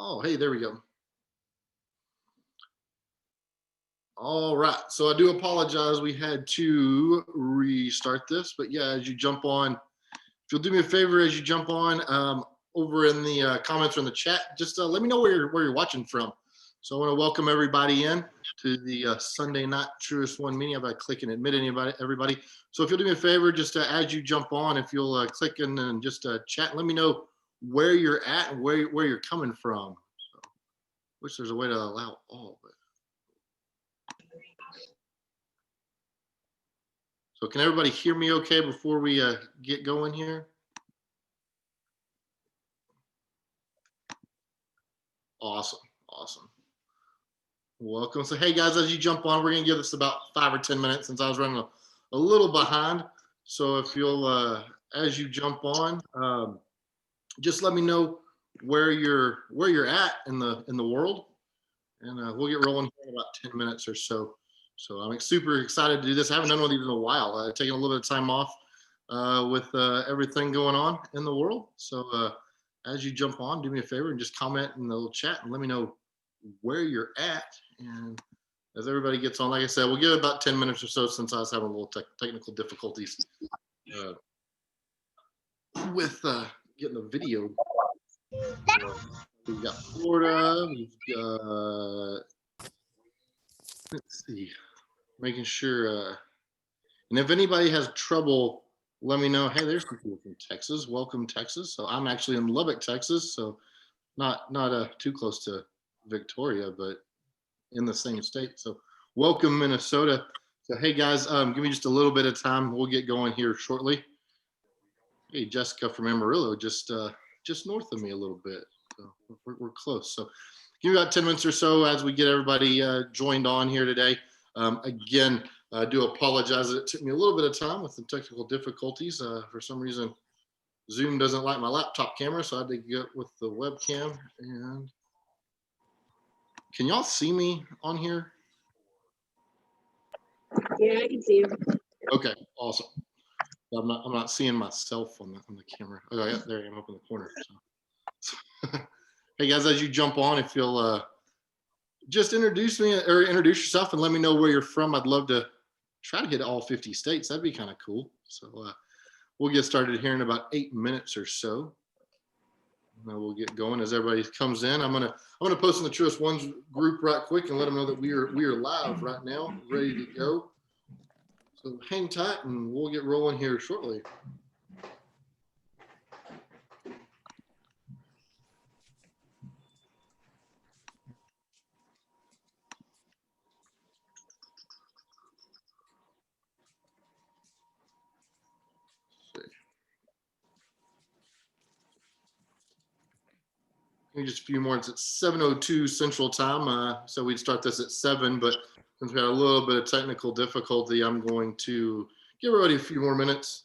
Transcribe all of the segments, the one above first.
Oh, hey, there we go. All right. So I do apologize. We had to restart this, but yeah, as you jump on, if you'll do me a favor, as you jump on over in the comments or in the chat, just let me know where you're watching from. So I want to welcome everybody in to the Sunday Night Truest One meeting by clicking admit everybody. So if you'll do me a favor, just as you jump on, if you'll click in and just chat, let me know where you're at and where you're coming from. So, wish there's a way to allow all, but. So can everybody hear me okay before we get going here? Awesome. Welcome. So hey guys, as you jump on, we're gonna give this about 5 or 10 minutes since I was running a little behind. So if you'll, as you jump on, just let me know where you're at in the world, and we'll get rolling here in about 10 minutes or so. So I'm super excited to do this. I haven't done one of these in a while. I've taken a little bit of time off with everything going on in the world. So as you jump on, do me a favor and just comment in the little chat and let me know where you're at. And as everybody gets on, like I said, we'll give it about 10 minutes or so since I was having a little technical difficulties with getting the video. We've got Florida, we've got, let's see, making sure, and if anybody has trouble, let me know. Hey, there's some people from Texas. Welcome, Texas. So I'm actually in Lubbock, Texas. So not too close to Victoria, but in the same state. So welcome, Minnesota. So hey guys, give me just a little bit of time. We'll get going here shortly. Hey, Jessica from Amarillo, just north of me a little bit. So we're close. So give me about 10 minutes or so as we get everybody joined on here today. Again, I do apologize that it took me a little bit of time with some technical difficulties. For some reason, Zoom doesn't like my laptop camera, so I had to get with the webcam. And can y'all see me on here? Yeah, I can see you. Okay, awesome. I'm not seeing myself on the camera. Oh yeah, there I am up in the corner. So. Hey guys, as you jump on, if you'll just introduce me or introduce yourself and let me know where you're from. I'd love to try to get all 50 states. That'd be kind of cool. So we'll get started here in about 8 minutes or so. We'll get going as everybody comes in. I'm gonna post in the Truest Ones group right quick and let them know that we are live right now, ready to go. So hang tight and we'll get rolling here shortly. Just a few more. It's at 7:02 Central Time. So we'd start this at 7, but since we had a little bit of technical difficulty, I'm going to give everybody a few more minutes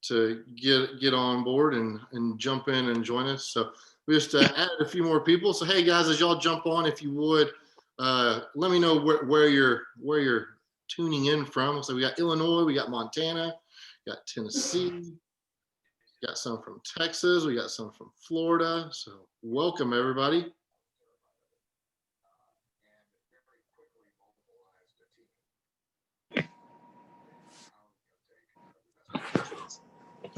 to get on board and jump in and join us. So we just added a few more people. So hey guys, as y'all jump on, if you would, let me know where you're tuning in from. So we got Illinois, we got Montana, we got Tennessee. Got some from Texas. We got some from Florida. So welcome everybody.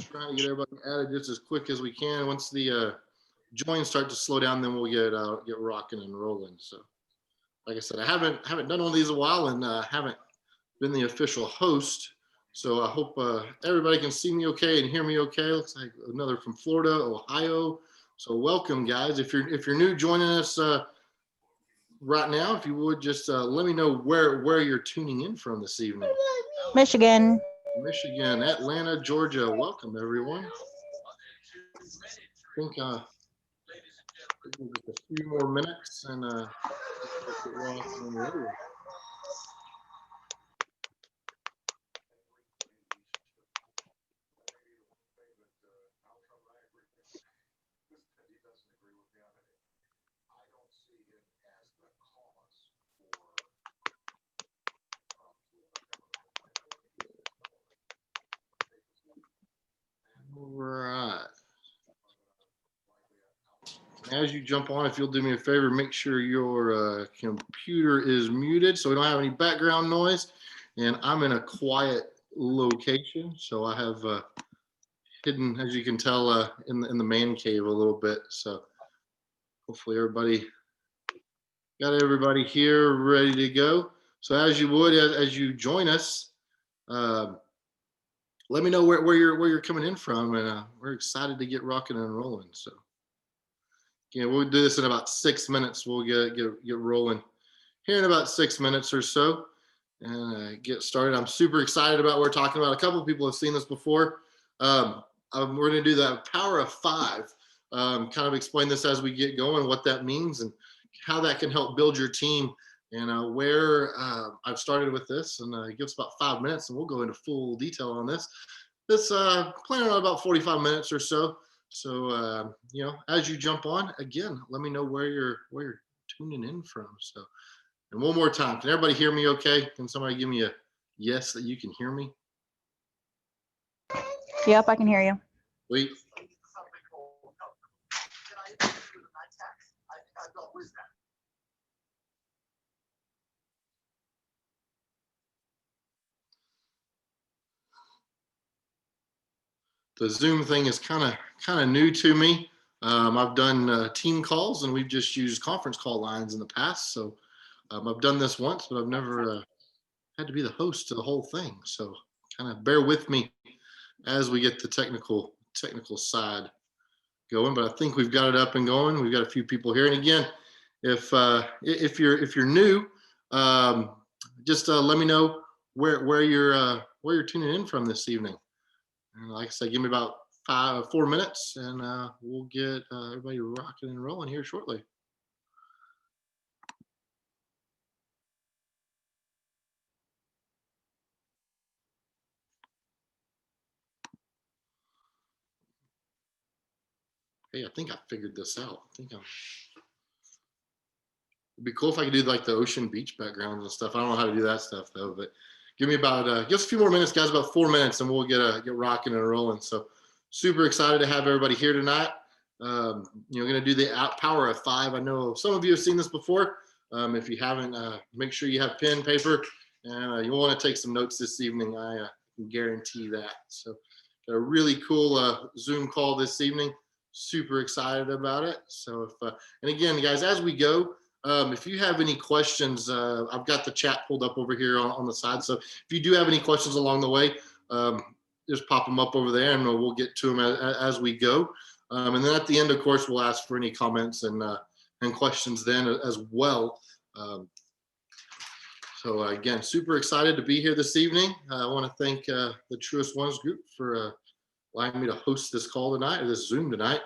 Trying to get everybody added just as quick as we can. Once the joins start to slow down, then we'll get rocking and rolling. So, like I said, I haven't done one of these in a while, and haven't been the official host. So I hope everybody can see me okay and hear me okay. Looks like another from Florida, Ohio. So welcome, guys. If you're new joining us right now, if you would just let me know where you're tuning in from this evening. Michigan. Michigan, Atlanta, Georgia. Welcome, everyone. I think just a few more minutes and Right. As you jump on, if you'll do me a favor, make sure your computer is muted so we don't have any background noise. And I'm in a quiet location, so I have hidden, as you can tell, in the man cave a little bit. So hopefully everybody got everybody here ready to go. So as you would, as you join us, uh, let me know where you're coming in from, and we're excited to get rocking and rolling. So yeah, we'll do this in about 6 minutes. We'll get rolling here in about 6 minutes or so, and get started. I'm super excited about what we're talking about. A couple of people have seen this before. We're going to do the power of five. Kind of explain this as we get going, what that means, and how that can help build your team. And where I've started with this, and give us about 5 minutes, and we'll go into full detail on this. This planning on about 45 minutes or so. So as you jump on, again, let me know where you're tuning in from. So, and one more time, can everybody hear me? Okay? Can somebody give me a yes that you can hear me? Yep, I can hear you. Wait. The Zoom thing is kind of new to me. I've done team calls, and we've just used conference call lines in the past. So I've done this once, but I've never had to be the host to the whole thing. So kind of bear with me as we get the technical side going. But I think we've got it up and going. We've got a few people here, and again, if you're new, just let me know where you're tuning in from this evening. And like I said, give me about 4 minutes, and we'll get everybody rocking and rolling here shortly. Hey, I think I figured this out. It'd be cool if I could do like the ocean beach backgrounds and stuff. I don't know how to do that stuff though, but give me about just a few more minutes, guys, about 4 minutes, and we'll get rocking and rolling. So super excited to have everybody here tonight. Going to do the power of five. I know some of you have seen this before. If you haven't, make sure you have pen, paper, and you'll want to take some notes this evening. I can guarantee that. So a really cool Zoom call this evening. Super excited about it. So and again, guys, as we go, if you have any questions, I've got the chat pulled up over here on the side. So if you do have any questions along the way, just pop them up over there, and we'll get to them as we go. And then at the end, of course, we'll ask for any comments and questions then as well. So again, super excited to be here this evening. I want to thank the Truest Ones group for allowing me to host this call tonight, or this Zoom tonight.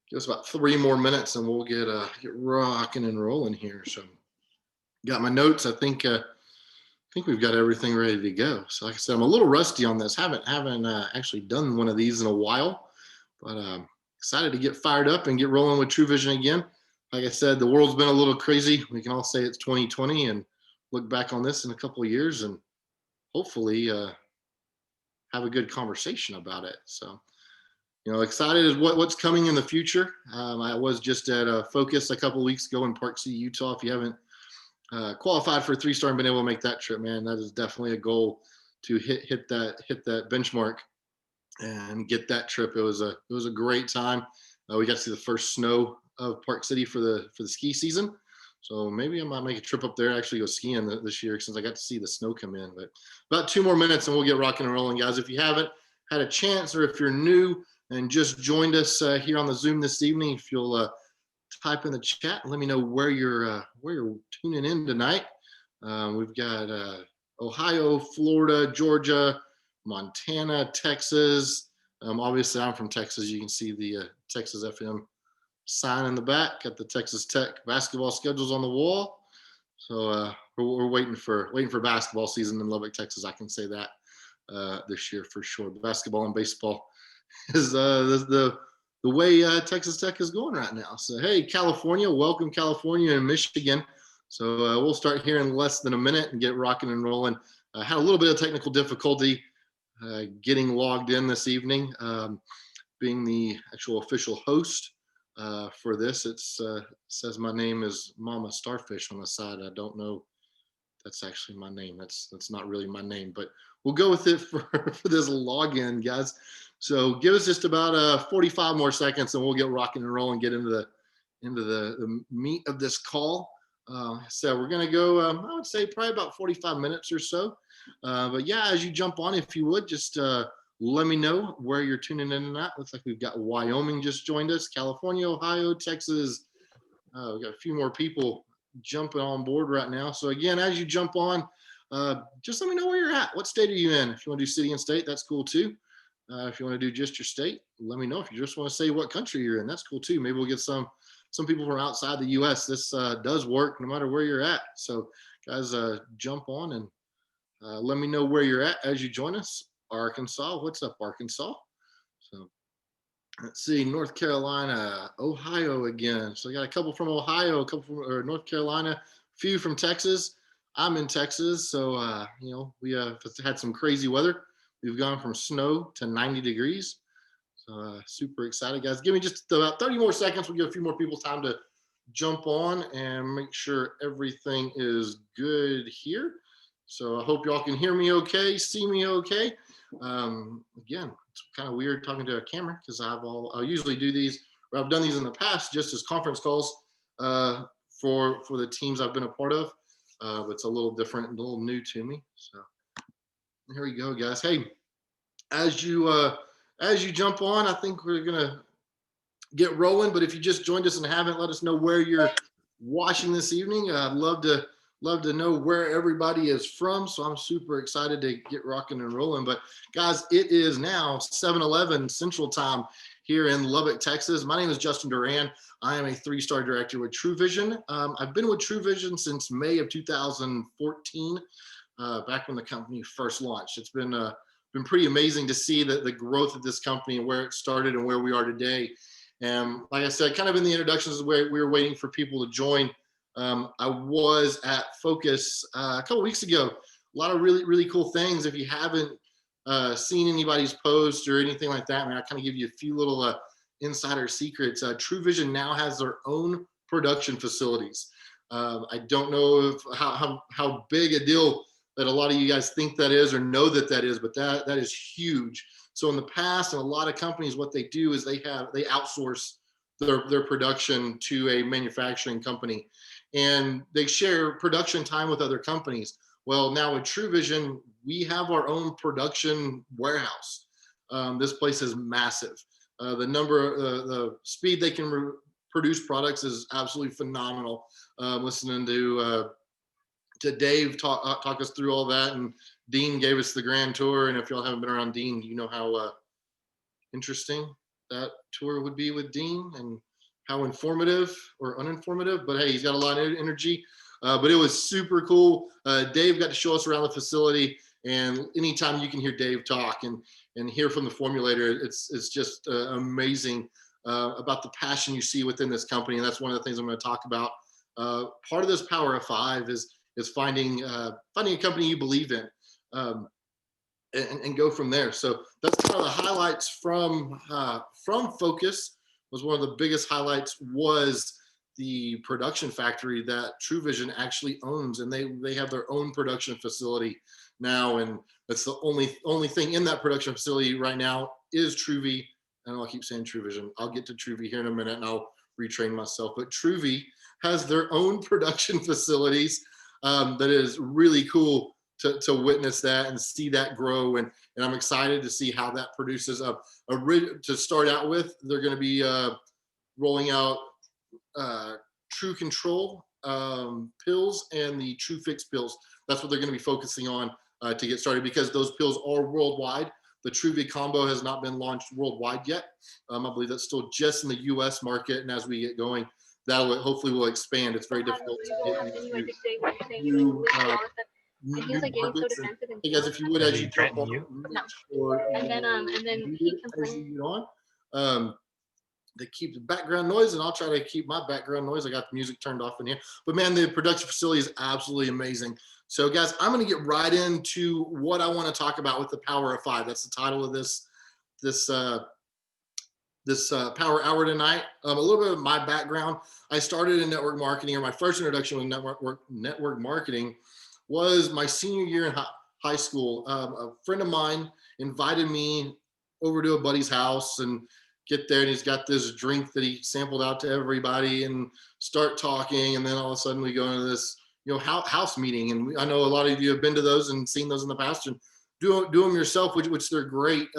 Give us about 3 more minutes, and we'll get rocking and rolling here. So, got my notes. I think we've got everything ready to go. So, like I said, I'm a little rusty on this. Haven't actually done one of these in a while, but excited to get fired up and get rolling with True Vision again. Like I said, the world's been a little crazy. We can all say it's 2020 and look back on this in a couple of years, and hopefully have a good conversation about it. So, excited is what's coming in the future. I was just at Focus a couple of weeks ago in Park City, Utah. If you haven't qualified for a 3-star and been able to make that trip, man, that is definitely a goal to hit that benchmark and get that trip. It was a great time. We got to see the first snow of Park City for the ski season. So maybe I might make a trip up there, actually go skiing this year, since I got to see the snow come in. But about 2 more minutes and we'll get rocking and rolling, guys. If you haven't had a chance, or if you're new and just joined us here on the Zoom this evening, if you'll type in the chat and let me know where you're tuning in tonight. We've got Ohio, Florida, Georgia, Montana, Texas. Obviously, I'm from Texas. You can see the Texas FM sign in the back. Got the Texas Tech basketball schedules on the wall. So we're waiting for basketball season in Lubbock, Texas. I can say that this year for sure. Basketball and baseball is the way Texas Tech is going right now. So hey, California, welcome California and Michigan. So we'll start here in less than a minute and get rocking and rolling. Had a little bit of technical difficulty getting logged in this evening. being the actual official host for this. It says my name is Mama Starfish on the side. I don't know. That's actually my name. That's not really my name, but we'll go with it for this login, guys. So give us just about 45 more seconds, and we'll get rocking and rolling, get into the meat of this call. So we're gonna go. I would say probably about 45 minutes or so. But yeah, as you jump on, if you would just let me know where you're tuning in and at. Looks like we've got Wyoming just joined us, California, Ohio, Texas. We've got a few more people jumping on board right now. So again, as you jump on, just let me know where you're at. What state are you in? If you want to do city and state, that's cool too. If you want to do just your state, let me know. If you just want to say what country you're in, that's cool too. Maybe we'll get some people from outside the U.S. This does work no matter where you're at. So guys, jump on and let me know where you're at as you join us. Arkansas, what's up, Arkansas? So let's see, North Carolina, Ohio again. So I got a couple from Ohio, a couple from North Carolina, a few from Texas. I'm in Texas, so we have had some crazy weather. We've gone from snow to 90 degrees. So super excited, guys. Give me just about 30 more seconds. We'll give a few more people time to jump on and make sure everything is good here. So I hope y'all can hear me okay, see me okay. Again, it's kind of weird talking to a camera because I'll usually do these, or I've done these in the past just as conference calls for the teams I've been a part of. But it's a little different and a little new to me. So here we go, guys. Hey, as you jump on, I think we're gonna get rolling. But if you just joined us and haven't, let us know where you're watching this evening. I'd love to know where everybody is from. So I'm super excited to get rocking and rolling. But guys, it is now 7:11 Central Time here in Lubbock, Texas. My name is Justin Duran. I am a 3-star director with Tru Vision. I've been with Tru Vision since May of 2014, back when the company first launched. It's been pretty amazing to see the growth of this company and where it started and where we are today. And like I said, kind of in the introductions, where we were waiting for people to join. I was at Focus a couple weeks ago. A lot of really, really cool things. If you haven't seen anybody's post or anything like that, man, I kind of give you a few little insider secrets. Tru Vision now has their own production facilities. I don't know how big a deal that a lot of you guys think that is or know that is, but that is huge. So in the past, and a lot of companies, what they do is they outsource their production to a manufacturing company, and they share production time with other companies. Well, now with Tru Vision, we have our own production warehouse. This place is massive. The speed they can produce products is absolutely phenomenal. Listening to Dave talk us through all that, and Dean gave us the grand tour. And if y'all haven't been around Dean, you know how interesting that tour would be with Dean and how informative or uninformative. But hey, he's got a lot of energy. But it was super cool. Dave got to show us around the facility, and anytime you can hear Dave talk and hear from the formulator, it's just amazing about the passion you see within this company. And that's one of the things I'm going to talk about. Part of this Power of 5 is finding a company you believe in, and go from there. So that's kind of the highlights from Focus. Was one of the biggest highlights was the production factory that Tru Vision actually owns, and they have their own production facility now, and that's the only thing in that production facility right now is Tru-V. And I'll keep saying Tru Vision. I'll get to Tru-V here in a minute, and I'll retrain myself. But Tru-V has their own production facilities. That is really cool to witness that and see that grow, and I'm excited to see how that produces to start out with. They're going to be rolling out True Control pills and the True Fix pills. That's what they're going to be focusing on to get started, because those pills are worldwide. The Tru-V combo has not been launched worldwide yet. I believe that's still just in the U.S. market, and as we get going, that hopefully will expand. It's very difficult to get new markets. And hey guys, if you would, as you jump on, as you get on, they keep the background noise, and I'll try to keep my background noise. I got the music turned off in here, but man, the production facility is absolutely amazing. So guys, I'm going to get right into what I want to talk about with the Power of 5. That's the title of this this Power Hour tonight. A little bit of my background. I started in network marketing, or my first introduction with network marketing was my senior year in high school. A friend of mine invited me over to a buddy's house and get there, and he's got this drink that he sampled out to everybody and start talking, and then all of a sudden we go into this house meeting. And I know a lot of you have been to those and seen those in the past, and do them yourself, which they're great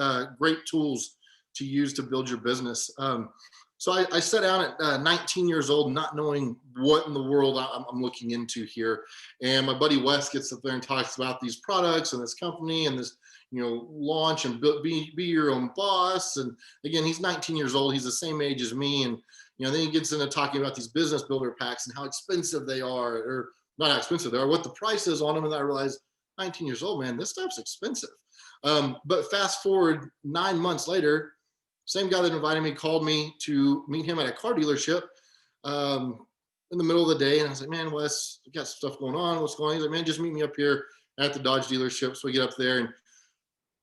tools to use to build your business. So I sat down at 19 years old, not knowing what in the world I'm looking into here. And my buddy Wes gets up there and talks about these products and this company and this, launch and be your own boss. And again, he's 19 years old. He's the same age as me. And, then he gets into talking about these business builder packs and how expensive they are, or not how expensive they are, what the price is on them. And I realized, 19 years old, man, this stuff's expensive. But fast forward 9 months later, same guy that invited me called me to meet him at a car dealership in the middle of the day. And I was like, man, Wes, we got stuff going on. What's going on? He's like, man, just meet me up here at the Dodge dealership. So we get up there, and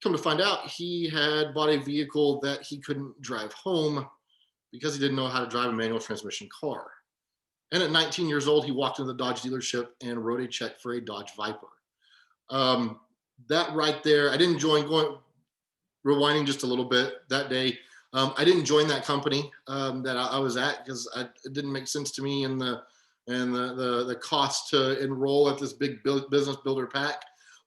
come to find out, he had bought a vehicle that he couldn't drive home because he didn't know how to drive a manual transmission car. And at 19 years old, he walked into the Dodge dealership and wrote a check for a Dodge Viper. That right there, I didn't rewinding just a little bit that day. I didn't join that company that I was at because it didn't make sense to me, and the cost to enroll at this big business builder pack.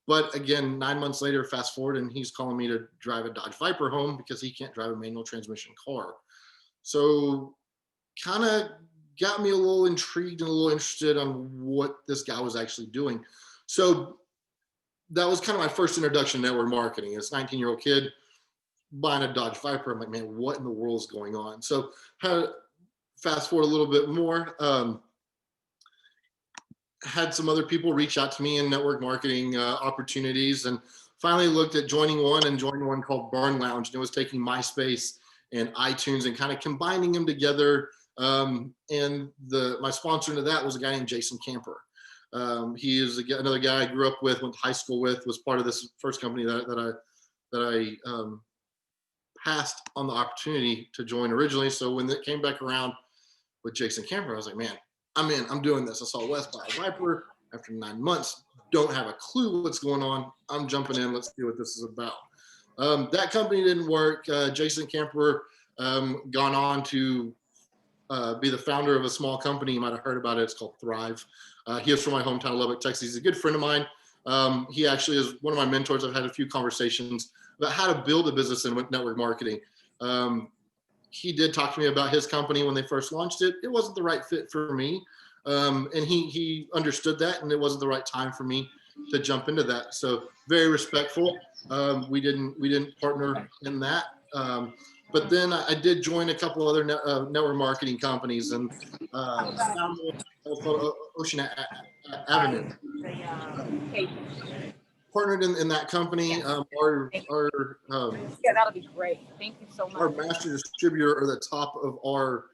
But again, 9 months later, fast forward, and he's calling me to drive a Dodge Viper home because he can't drive a manual transmission car. So kind of got me a little intrigued and a little interested on what this guy was actually doing. So that was kind of my first introduction to network marketing. This 19-year-old kid buying a Dodge Viper. I'm like, man, what in the world is going on? So fast forward a little bit more, had some other people reach out to me in network marketing opportunities, and finally looked at joining one called Barn Lounge. And it was taking MySpace and iTunes and kind of combining them together. And my sponsor to that was a guy named Jason Camper. He is another guy I grew up with, went to high school with, was part of this first company that I passed on the opportunity to join originally. So when it came back around with Jason Camper, I was like, man, I'm in, I'm doing this. I saw Wes buy a Viper after 9 months, don't have a clue what's going on. I'm jumping in, let's see what this is about. That company didn't work. Jason Camper gone on to be the founder of a small company. You might have heard about it. It's called Thrive. He is from my hometown of Lubbock, Texas. He's a good friend of mine. He actually is one of my mentors. I've had a few conversations about how to build a business in network marketing. He did talk to me about his company when they first launched it. It wasn't the right fit for me. And he understood that, and it wasn't the right time for me to jump into that. So very respectful. We didn't partner in that. But then I did join a couple other network marketing companies, and found called Ocean Avenue. Partnered in that company. Yeah, that'll be great. Thank you so much. Our master distributor, or the top of our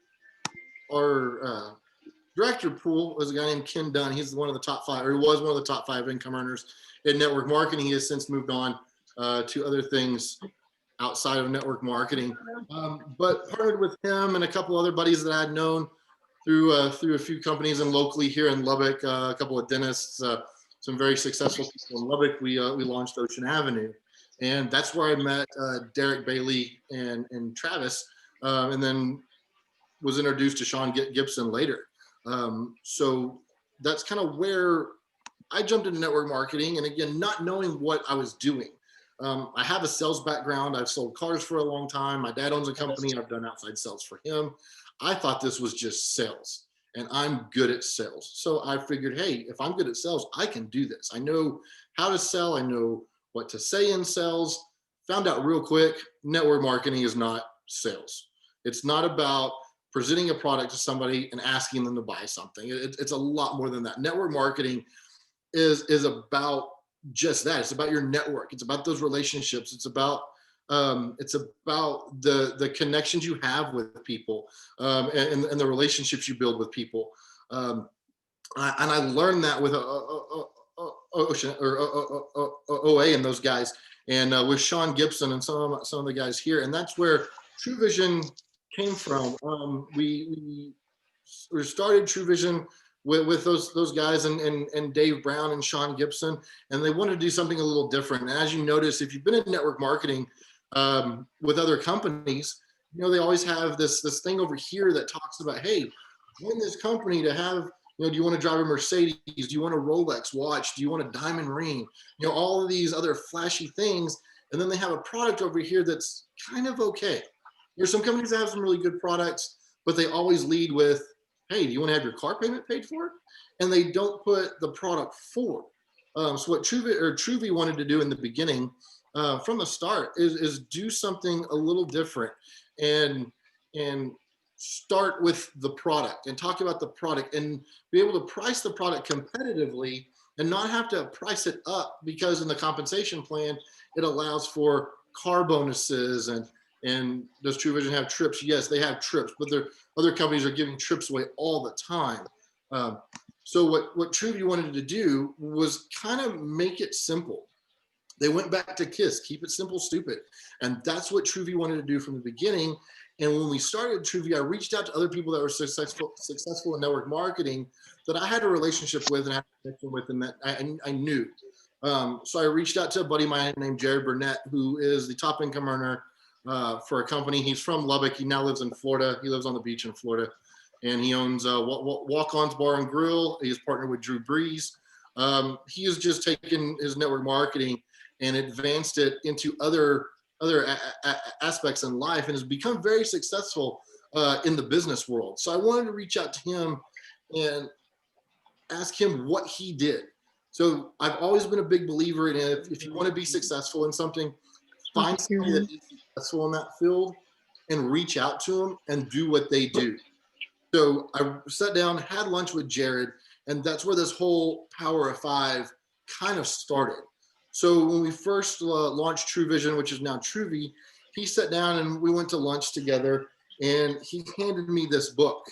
director pool, was a guy named Ken Dunn. He's one of the top 5, or he was one of the top 5 income earners in network marketing. He has since moved on to other things outside of network marketing, but partnered with him and a couple other buddies that I had known through a few companies, and locally here in Lubbock, a couple of dentists, some very successful people in Lubbock. We launched Ocean Avenue, and that's where I met Derek Bailey and Travis, and then was introduced to Sean Gibson later. So that's kind of where I jumped into network marketing, and again, not knowing what I was doing. I have a sales background. I've sold cars for a long time. My dad owns a company. I've done outside sales for him. I thought this was just sales, and I'm good at sales. So I figured, hey, if I'm good at sales, I can do this. I know how to sell. I know what to say in sales. Found out real quick, network marketing is not sales. It's not about presenting a product to somebody and asking them to buy something. It's a lot more than that. Network marketing is about just that. It's about your network. It's about those relationships. It's about the connections you have with people, and the relationships you build with people. And I learned that with Ocean or OA and those guys, and with Sean Gibson and some of the guys here. And that's where True Vision came from. We started True Vision with those guys and Dave Brown and Sean Gibson, and they wanted to do something a little different. And as you notice, if you've been in network marketing with other companies, you know, they always have this thing over here that talks about, hey, join this company to have, you know, do you want to drive a Mercedes? Do you want a Rolex watch? Do you want a diamond ring? You know, all of these other flashy things. And then they have a product over here that's kind of okay. There's some companies that have some really good products, but they always lead with, hey, do you want to have your car payment paid for? And they don't put the product forward. So what Truvi wanted to do in the beginning, from the start, is do something a little different and start with the product and talk about the product and be able to price the product competitively and not have to price it up, because in the compensation plan it allows for car bonuses. And does True Vision have trips? Yes, they have trips, but other companies are giving trips away all the time. So what TrueView wanted to do was kind of make it simple. They went back to KISS, keep it simple, stupid. And that's what TrueView wanted to do from the beginning. And when we started TrueView, I reached out to other people that were successful in network marketing that I had a relationship with and had a connection with, and that I knew. So I reached out to a buddy of mine named Jared Burnett, who is the top income earner for a company. He's from Lubbock. He now lives in Florida. He lives on the beach in Florida. And he owns Walk-On's Bar and Grill. He is partnered with Drew Brees. He has just taken his network marketing and advanced it into other aspects in life, and has become very successful in the business world. So I wanted to reach out to him and ask him what he did. So I've always been a big believer in it. If you want to be successful in something, find somebody that is successful in that field and reach out to them and do what they do. So I sat down, had lunch with Jared, and that's where this whole Power of Five kind of started. So when we first launched True Vision, which is now TrueV, he sat down and we went to lunch together, and he handed me this book.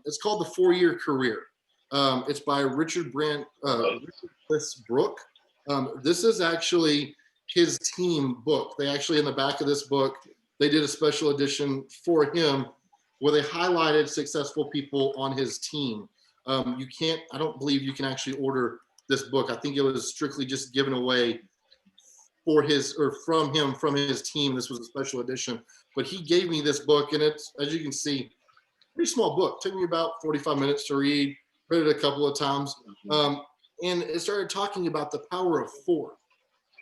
It's called The 4-Year Career. It's by Richard Brooke. This is actually his team book. They actually, in the back of this book, they did a special edition for him where they highlighted successful people on his team. I don't believe you can actually order this book. I think it was strictly just given away for from his team. This was a special edition, but he gave me this book, and it's, as you can see, pretty small book. Took me about 45 minutes to read. Read it a couple of times, and it started talking about the power of 4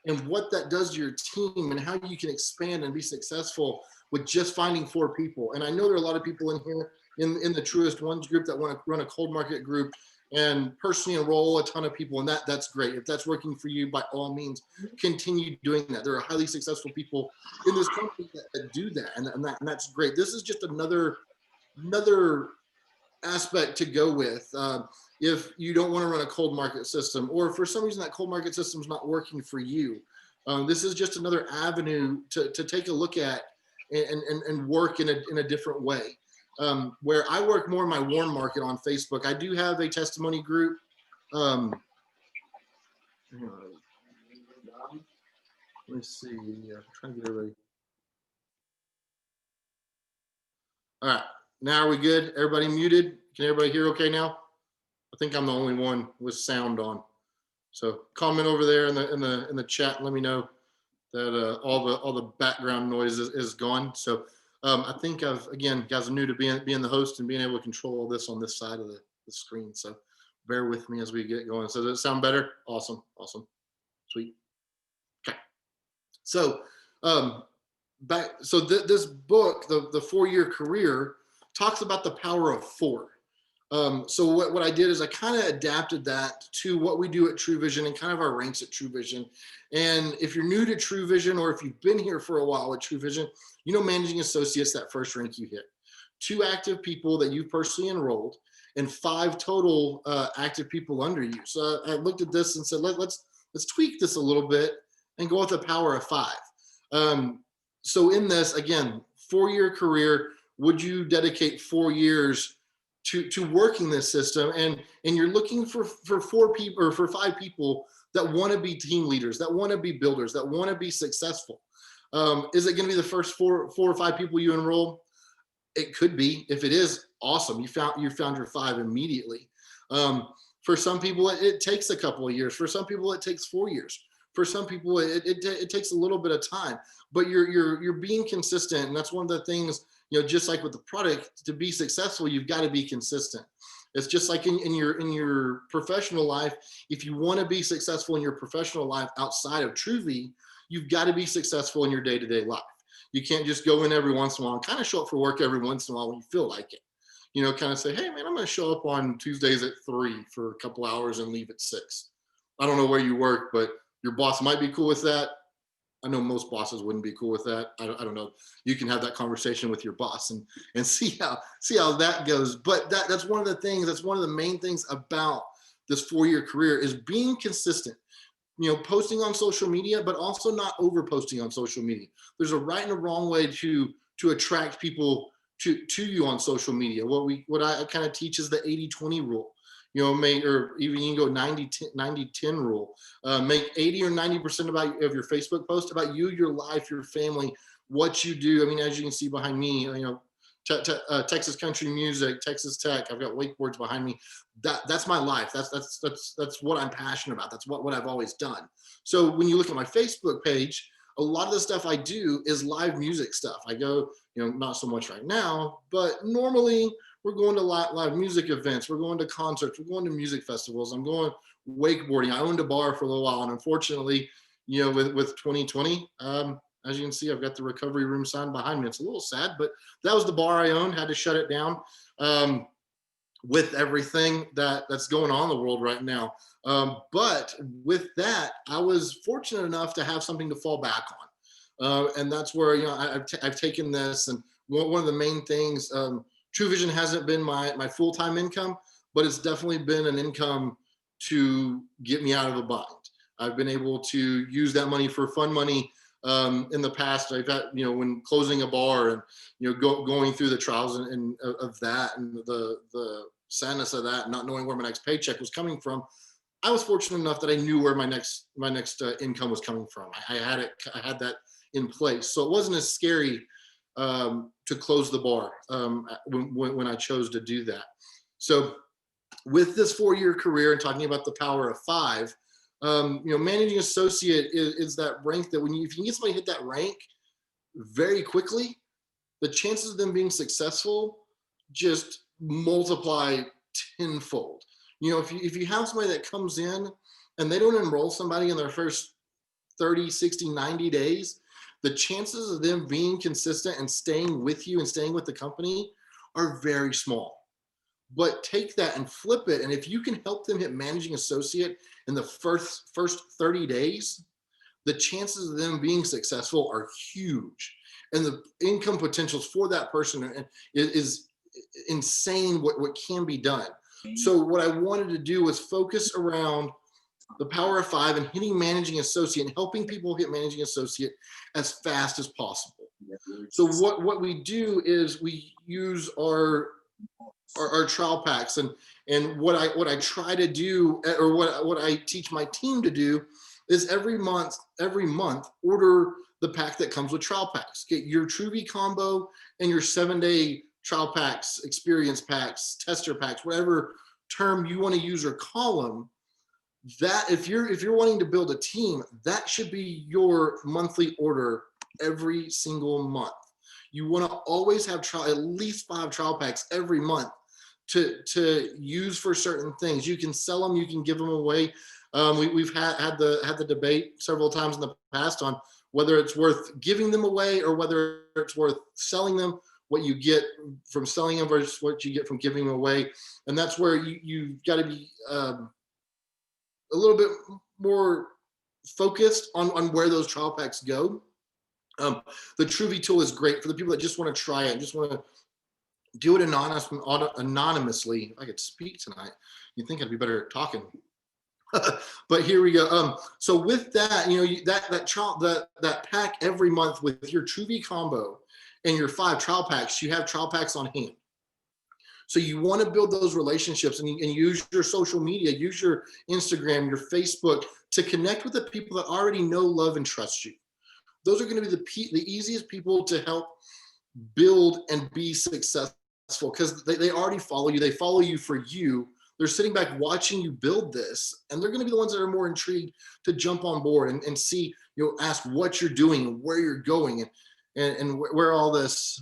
and what that does to your team and how you can expand and be successful with just finding 4 people. And I know there are a lot of people in here in the Truest Ones group that want to run a cold market group and personally enroll a ton of people, and that's great. If that's working for you, by all means, continue doing that. There are highly successful people in this company that do that, and that's great. This is just another aspect to go with if you don't want to run a cold market system, or for some reason that cold market system is not working for you. This is just another avenue to take a look at and work in a different way. Where I work more in my warm market on Facebook. I do have a testimony group. Let me see. I'm trying to get everybody. All right. Now are we good? Everybody muted? Can everybody hear okay now? I think I'm the only one with sound on. So comment over there in the chat and let me know that all the background noise is gone. So I think again, guys are new to being the host and being able to control all this on this side of the screen. So bear with me as we get going. So does it sound better? Awesome. Sweet. Okay. So this book, the 4-Year Career, talks about the power of 4. So what I did is I kind of adapted that to what we do at True Vision and kind of our ranks at True Vision. And if you're new to True Vision, or if you've been here for a while at True Vision, you know, managing associates, that first rank you hit. 2 active people that you've personally enrolled, and 5 total active people under you. So I looked at this and said, let's tweak this a little bit and go with the power of 5. So in this, again, 4-year career, would you dedicate 4 years to working this system? And you're looking for 4 people or for 5 people that want to be team leaders, that want to be builders, that want to be successful. Is it going to be the first 4 or 5 people you enroll? It could be. If it is, awesome. You found your five immediately. For some people, it takes a couple of years. For some people, it takes 4 years. For some people, it takes a little bit of time. But you're being consistent, and that's one of the things. Just like with the product, to be successful, you've got to be consistent. It's just like in your professional life. If you want to be successful in your professional life outside of Truvi, you've got to be successful in your day-to-day life. You can't just go in every once in a while and kind of show up for work every once in a while when you feel like it. Kind of say, hey man, I'm going to show up on Tuesdays at 3 for a couple hours and leave at 6. I don't know where you work, but your boss might be cool with that. I know most bosses wouldn't be cool with that. I don't know. You can have that conversation with your boss and see how that goes. But that's one of the things. That's one of the main things about this 4-year career is being consistent. Posting on social media, but also not over posting on social media. There's a right and a wrong way to attract people to you on social media. What I kind of teach is the 80-20 rule. Or even you can go 90-10 rule. Make 80 or 90% of your Facebook post about you, your life, your family, what you do. I mean, as you can see behind me, Texas country music, Texas Tech. I've got wakeboards behind me. That's my life. That's what I'm passionate about. That's what I've always done. So when you look at my Facebook page, a lot of the stuff I do is live music stuff. I go, not so much right now, but normally we're going to live music events. We're going to concerts. We're going to music festivals. I'm going wakeboarding. I owned a bar for a little while, and unfortunately, with 2020, as you can see, I've got the recovery room sign behind me. It's a little sad, but that was the bar I owned. Had to shut it down with everything that's going on in the world right now. But with that, I was fortunate enough to have something to fall back on. And that's where, I've taken this, and one of the main things, True Vision hasn't been my full-time income, but it's definitely been an income to get me out of a bind. I've been able to use that money for fun money. In the past, I've had, when closing a bar and, going through the trials and of that, and the sadness of that, not knowing where my next paycheck was coming from, I was fortunate enough that I knew where my next income was coming from. I had that in place, so it wasn't as scary to close the bar when I chose to do that. So with this 4-year career and talking about the power of 5, managing associate is that rank that if you can get somebody hit that rank very quickly, the chances of them being successful just multiply tenfold. If you have somebody that comes in and they don't enroll somebody in their first 30, 60, 90 days, the chances of them being consistent and staying with you and staying with the company are very small. But take that and flip it. And if you can help them hit managing associate in the first 30 days, the chances of them being successful are huge. And the income potentials for that person is insane what can be done. So what I wanted to do was focus around the power of 5 and hitting managing associate and helping people hit managing associate as fast as possible. So what we do is we use our trial packs, and what I try to do, or what I teach my team to do, is every month order the pack that comes with trial packs. Get your Truvi combo and your 7-day trial packs, experience packs, tester packs, whatever term you want to use or call them. That if you're wanting to build a team, that should be your monthly order every single month. You want to always have at least 5 trial packs every month to use for certain things. You can sell them, you can give them away. We've had the debate several times in the past on whether it's worth giving them away or whether it's worth selling them, what you get from selling them versus what you get from giving them away. And that's where you've got to be a little bit more focused on where those trial packs go. The Truvi tool is great for the people that just want to try it and just want to do it anonymously. If I could speak tonight, you'd think I'd be better at talking. But here we go. So with that, that pack every month with your Truvi combo and your 5 trial packs, you have trial packs on hand. So you want to build those relationships and use your social media, use your Instagram, your Facebook to connect with the people that already know, love, and trust you. Those are going to be the easiest people to help build and be successful, because they already follow you. They follow you for you. They're sitting back watching you build this, and they're going to be the ones that are more intrigued to jump on board and see, ask what you're doing and where you're going, and where all this.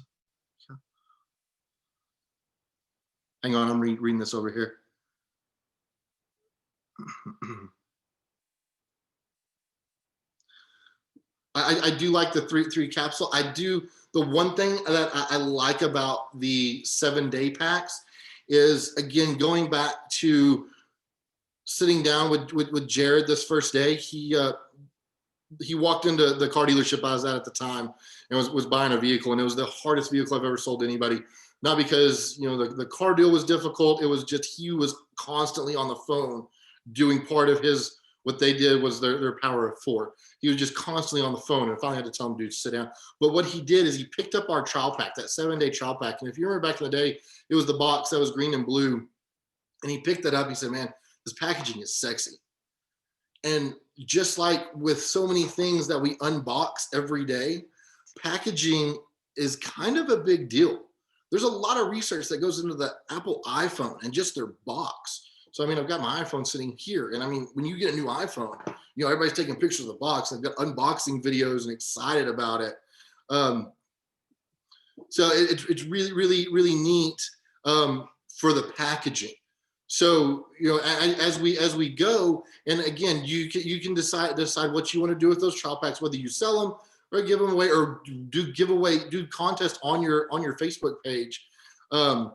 Hang on, I'm reading this over here. I do like the three capsule. I do. The one thing that I like about the 7-day packs is, again, going back to sitting down with Jared this first day. He walked into the car dealership I was at the time and was buying a vehicle, and it was the hardest vehicle I've ever sold to anybody. Not because the car deal was difficult. It was just he was constantly on the phone doing part of his. What they did was their power of 4. He was just constantly on the phone, and finally had to tell him, dude, sit down. But what he did is he picked up our trial pack, that 7-day trial pack. And if you remember back in the day, it was the box that was green and blue. And he picked that up. He said, man, this packaging is sexy. And just like with so many things that we unbox every day, packaging is kind of a big deal. There's a lot of research that goes into the Apple iPhone and just their box. So, I mean, I've got my iPhone sitting here. And I mean, when you get a new iPhone, everybody's taking pictures of the box. They've got unboxing videos and excited about it. So it's really, really, really neat for the packaging. So, as we go, and again, you can decide what you want to do with those trial packs, whether you sell them or give them away, or do contest on your Facebook page to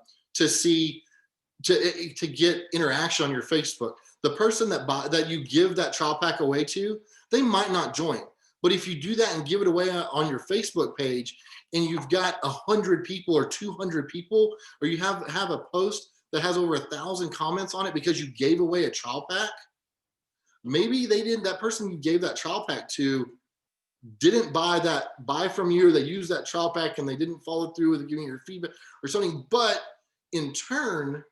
get interaction on your Facebook. The person that you give that trial pack away to, they might not join. But if you do that and give it away on your Facebook page, and you've got 100 people or 200 people, or you have a post that has over 1,000 comments on it because you gave away a trial pack, maybe that person you gave that trial pack to didn't buy from you, or they used that trial pack and they didn't follow through with giving your feedback or something. But in turn,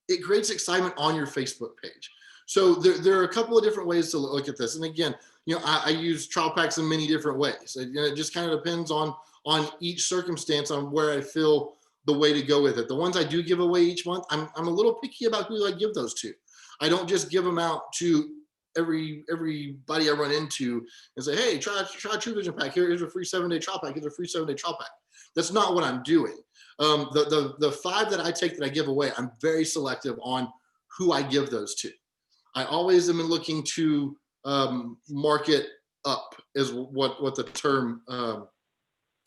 it creates excitement on your Facebook page. So there are a couple of different ways to look at this. And again, I use trial packs in many different ways. It just kind of depends on each circumstance, on where I feel the way to go with it. The ones I do give away each month, I'm a little picky about who I give those to. I don't just give them out to everybody I run into and say, hey, try a True Vision pack. Here's a free 7-day trial pack. Here's a free 7-day trial pack. That's not what I'm doing. The 5 that I take that I give away, I'm very selective on who I give those to. I always am looking to market up, is what the term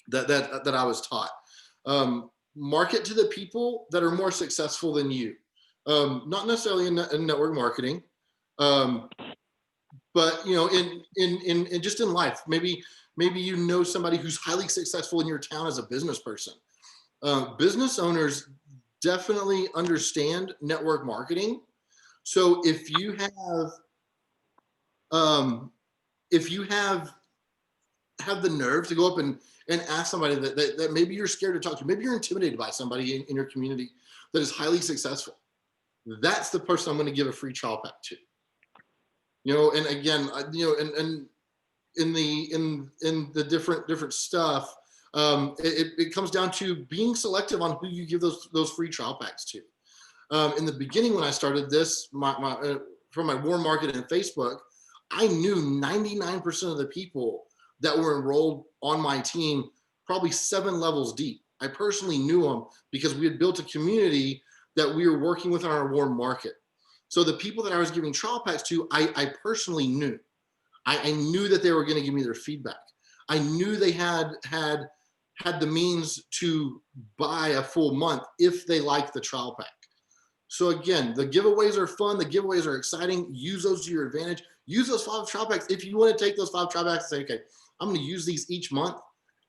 that I was taught. Market to the people that are more successful than you. Not necessarily in network marketing, but in just in life. Maybe somebody who's highly successful in your town as a business person. Business owners definitely understand network marketing. So if you have the nerve to go up and ask somebody that maybe you're scared to talk to, maybe you're intimidated by somebody in your community that is highly successful, that's the person I'm going to give a free trial pack to. And again, and in the different stuff, it comes down to being selective on who you give those free trial packs to. In the beginning, when I started this, for my warm market and Facebook, I knew 99% of the people that were enrolled on my team, probably 7 levels deep. I personally knew them because we had built a community that we were working with on our warm market. So the people that I was giving trial packs to, I personally knew. I knew that they were going to give me their feedback. I knew they had the means to buy a full month if they liked the trial pack. So again, the giveaways are fun. The giveaways are exciting. Use those to your advantage. Use those 5 trial packs. If you want to take those 5 trial packs and say, okay, I'm going to use these each month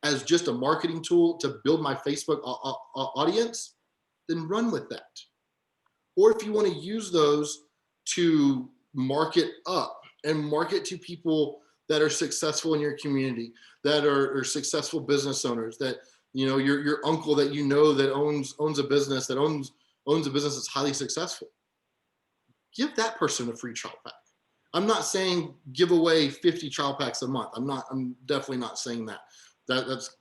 as just a marketing tool to build my Facebook audience, then run with that. Or if you want to use those to market up and market to people that are successful in your community, that are successful business owners, that your uncle that that owns a business that's highly successful, give that person a free trial pack. I'm not saying give away 50 trial packs a month. I'm definitely not saying that. That's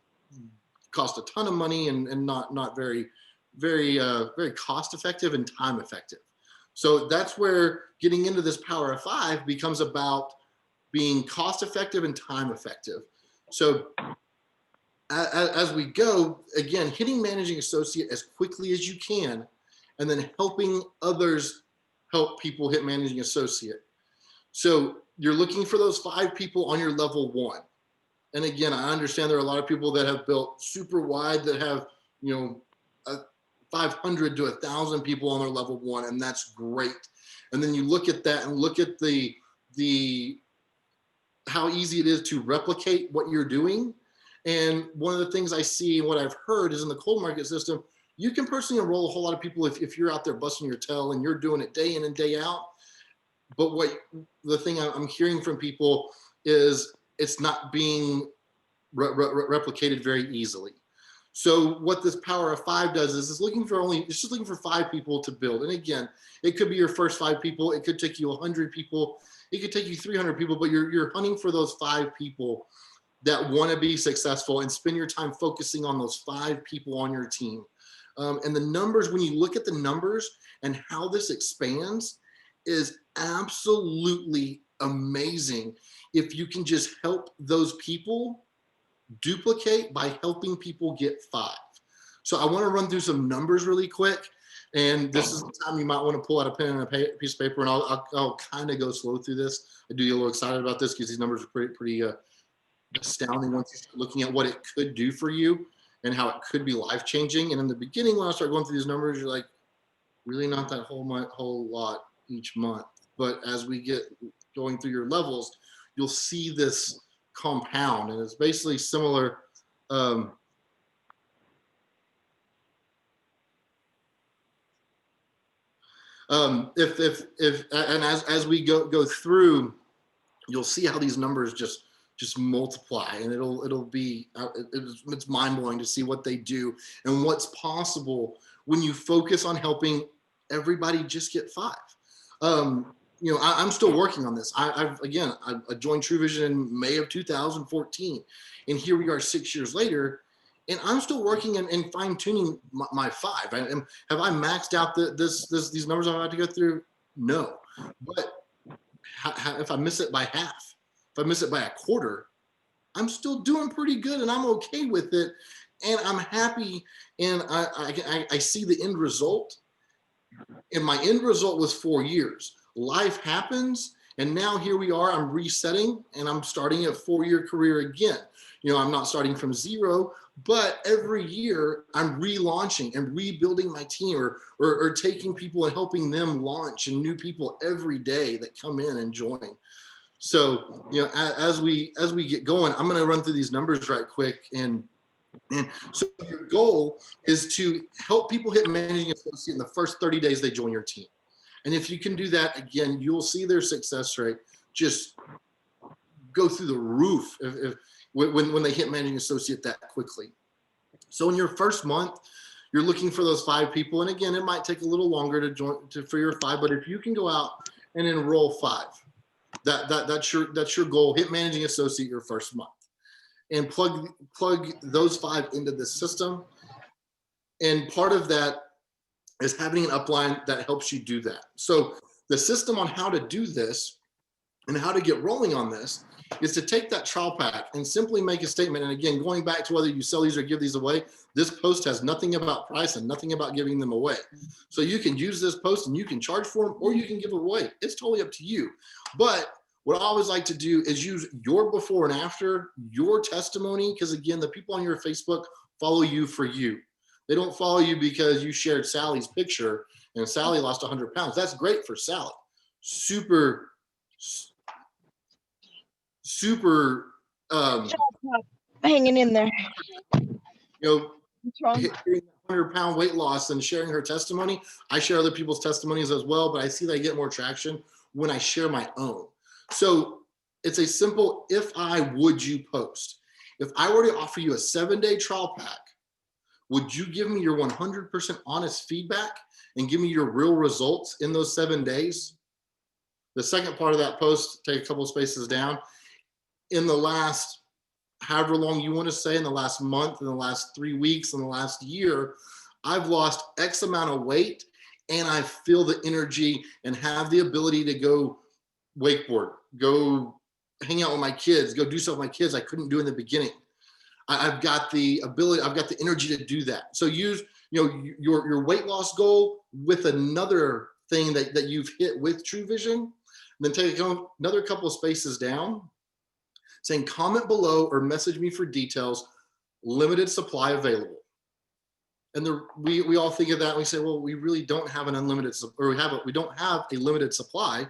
cost a ton of money and not very cost effective and time effective. So that's where getting into this power of 5 becomes about being cost effective and time effective. So as we go, again, hitting managing associate as quickly as you can, and then helping others help people hit managing associate. So you're looking for those 5 people on your level 1. And again, I understand there are a lot of people that have built super wide that have, 500 to 1,000 people on their level 1, and that's great. And then you look at that and look at the how easy it is to replicate what you're doing. And one of the things I see and what I've heard is in the cold market system, you can personally enroll a whole lot of people if you're out there busting your tail and you're doing it day in and day out. But what the thing I'm hearing from people is it's not being replicated very easily. So what this power of 5 does is it's just looking for 5 people to build. And again, it could be your first 5 people. It could take you 100 people. It could take you 300 people, but you're hunting for those 5 people that want to be successful, and spend your time focusing on those 5 people on your team. And the numbers, when you look at the numbers and how this expands, is absolutely amazing if you can just help those people duplicate by helping people get 5. So I want to run through some numbers really quick. And this is the time you might want to pull out a pen and a piece of paper, and I'll kind of go slow through this. I do get a little excited about this because these numbers are pretty astounding once you start looking at what it could do for you and how it could be life-changing. And in the beginning, when I start going through these numbers, you're like, really not that whole lot each month. But as we get going through your levels, you'll see this compound, and it's basically similar. As we go through, you'll see how these numbers just multiply, and it's mind-blowing to see what they do and what's possible when you focus on helping everybody just get 5. I'm still working on this. I joined True Vision in May of 2014, and here we are 6 years later, and I'm still working and fine-tuning my 5. Have I maxed out these numbers I'm about to go through? No, but if I miss it by half, if I miss it by a quarter, I'm still doing pretty good, and I'm okay with it, and I'm happy, and I see the end result. And my end result was 4 years. Life happens, and now here we are. I'm resetting, and I'm starting a 4-year career again. I'm not starting from zero, but every year I'm relaunching and rebuilding my team, or taking people and helping them launch, and new people every day that come in and join. So, as we get going, I'm going to run through these numbers right quick. And so your goal is to help people hit managing associate in the first 30 days they join your team. And if you can do that, again, you'll see their success rate just go through the roof when they hit managing associate that quickly. So in your first month, you're looking for those 5 people. And again, it might take a little longer to join for your 5, but if you can go out and enroll 5, that's your goal. Hit managing associate your first month, and plug those 5 into the system. And part of that is having an upline that helps you do that. So the system on how to do this and how to get rolling on this is to take that trial pack and simply make a statement. And again, going back to whether you sell these or give these away, this post has nothing about price and nothing about giving them away. So you can use this post and you can charge for them, or you can give it away. It's totally up to you. But what I always like to do is use your before and after, your testimony, because again, the people on your Facebook follow you for you. They don't follow you because you shared Sally's picture and Sally lost 100 pounds. That's great for Sally. Super hanging in there. Hitting 100-pound weight loss and sharing her testimony. I share other people's testimonies as well, but I see that I get more traction when I share my own. So it's a simple if I would you post. If I were to offer you a 7-day trial pack, would you give me your 100% honest feedback and give me your real results in those 7 days? The second part of that post, take a couple of spaces down. In the last however long you want to say, in the last month, in the last 3 weeks, in the last year, I've lost X amount of weight and I feel the energy and have the ability to go wakeboard, go hang out with my kids, go do stuff with my kids I couldn't do in the beginning. I've got the ability, I've got the energy to do that. So use, your weight loss goal with another thing that you've hit with True Vision. Then take another couple of spaces down, saying comment below or message me for details, limited supply available. And we all think of that and we say, well, we really don't have an unlimited, or we don't have a limited supply.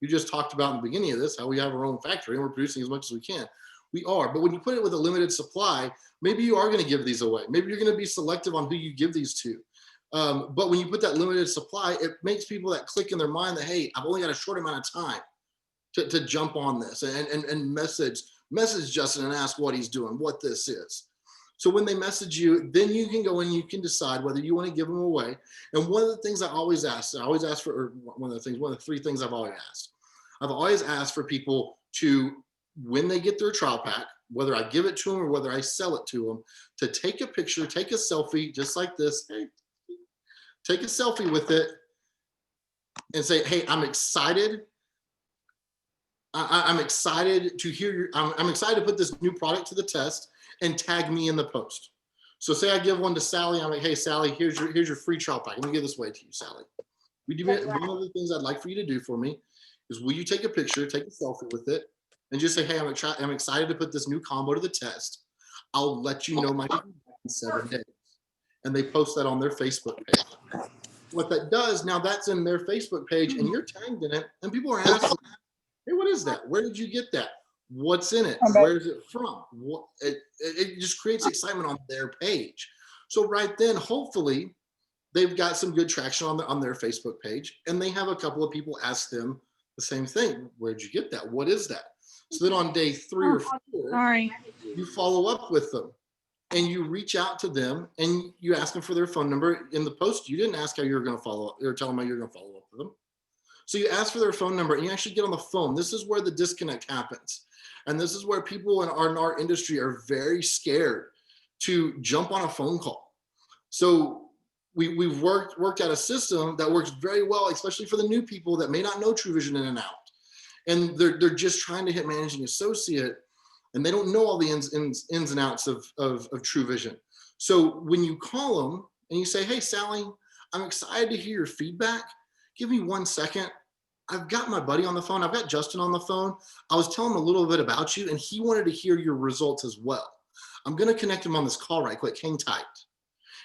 You just talked about in the beginning of this, how we have our own factory and we're producing as much as we can. We are, but when you put it with a limited supply, maybe you are going to give these away. Maybe you're going to be selective on who you give these to. But when you put that limited supply, it makes people that click in their mind that, hey, I've only got a short amount of time to jump on this and message Justin and ask what he's doing, what this is. So when they message you, then you can go and you can decide whether you want to give them away. And one of the things I always ask for, or one of the 3 things I've always asked for people to, when they get their trial pack, whether I give it to them or whether I sell it to them, to take a picture, take a selfie, just like this. Hey, take a selfie with it and say, hey, I'm excited. I'm excited to hear I'm excited to put this new product to the test, and tag me in the post. So say I give one to Sally, I'm like, hey, Sally, here's your free trial pack. Let me give this away to you, Sally. One of the things I'd like for you to do for me is, will you take a picture, take a selfie with it, and just say, hey, I'm excited to put this new combo to the test. I'll let you know my feedback in 7 days. And they post that on their Facebook page. What that does, now that's in their Facebook page and you're tagged in it, and people are asking, hey, what is that? Where did you get that? What's in it? Where is it from? It just creates excitement on their page. So right then, hopefully, they've got some good traction on their Facebook page, and they have a couple of people ask them the same thing. Where'd you get that? What is that? So then on day 3 or 4, you follow up with them and you reach out to them and you ask them for their phone number. In the post, you didn't ask how you were going to follow up, or tell them how you're going to follow up with them. So you ask for their phone number and you actually get on the phone. This is where the disconnect happens. And this is where people in our industry are very scared to jump on a phone call. So we've worked out a system that works very well, especially for the new people that may not know True Vision in and out. And they're just trying to hit managing associate, and they don't know all the ins and outs of True Vision. So when you call them and you say, hey, Sally, I'm excited to hear your feedback. Give me 1 second. I've got my buddy on the phone. I've got Justin on the phone. I was telling him a little bit about you, and he wanted to hear your results as well. I'm going to connect him on this call right quick. Hang tight.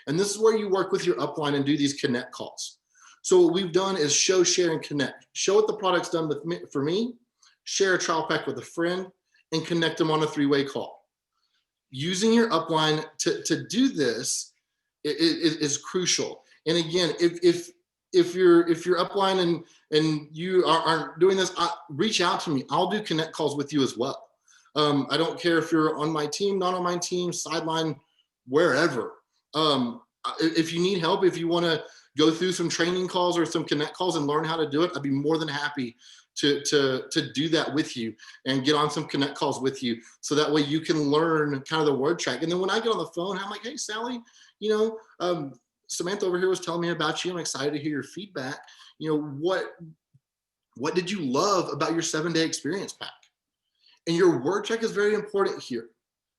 And this is where you work with your upline and do these connect calls. So what we've done is show, share, and connect. Show what the product's done for me, share a trial pack with a friend, and connect them on a 3-way call. Using your upline to do this is crucial. And again, if you're upline and you aren't doing this, reach out to me. I'll do connect calls with you as well. I don't care if you're on my team, not on my team, sideline, wherever. If you need help, if you want to go through some training calls or some connect calls and learn how to do it, I'd be more than happy to do that with you and get on some connect calls with you. So that way you can learn kind of the word track. And then when I get on the phone, I'm like, hey, Sally, Samantha over here was telling me about you. I'm excited to hear your feedback. What did you love about your 7-day experience pack? And your word check is very important here.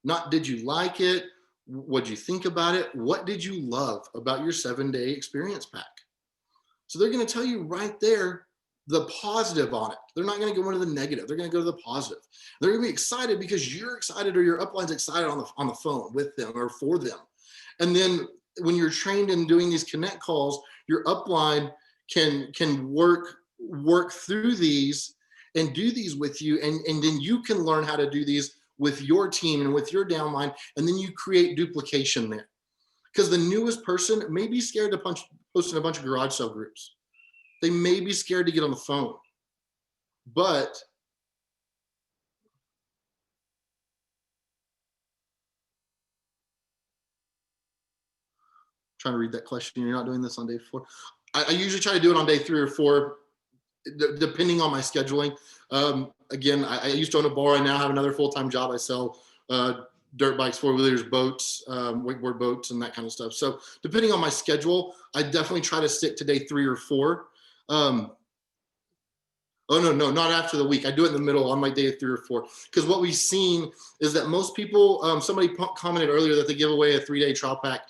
Not did you like it? What did you think about it? What did you love about your 7-day experience pack? So they're going to tell you right there the positive on it. They're not going to go into the negative. They're going to go to the positive. They're going to be excited because you're excited, or your upline's excited on the phone with them or for them. And then when you're trained in doing these connect calls, your upline can work through these and do these with you, and then you can learn how to do these with your team and with your downline, and then you create duplication there. Because the newest person may be scared to post in a bunch of garage sale groups. They may be scared to get on the phone. But trying to read that question. You're not doing this on day 4. I usually try to do it on day 3 or 4, depending on my scheduling. Again, I used to own a bar. I now have another full-time job. I sell dirt bikes, four-wheelers, boats, wakeboard boats, and that kind of stuff. So depending on my schedule, I definitely try to stick to day 3 or 4. Oh, no, not after the week. I do it in the middle on my day 3 or 4. Because what we've seen is that most people, somebody commented earlier that they give away a 3-day trial pack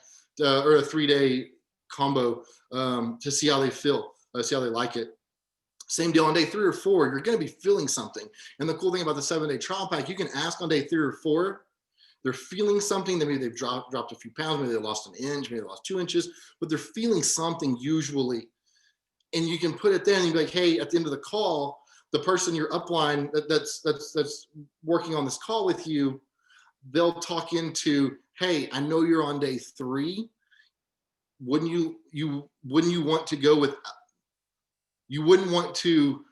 or a 3-day combo to see how they feel, see how they like it. Same deal on day 3 or 4, you're going to be feeling something. And the cool thing about the 7-day trial pack, you can ask on day 3 or 4, they're feeling something. That maybe they've dropped a few pounds, maybe they lost an inch, maybe they lost 2 inches, but they're feeling something usually. And you can put it there and you be like, hey, at the end of the call, the person your upline that's working on this call with you, they'll talk into, hey, I know you're on day 3. Wouldn't you want to go with, you wouldn't want to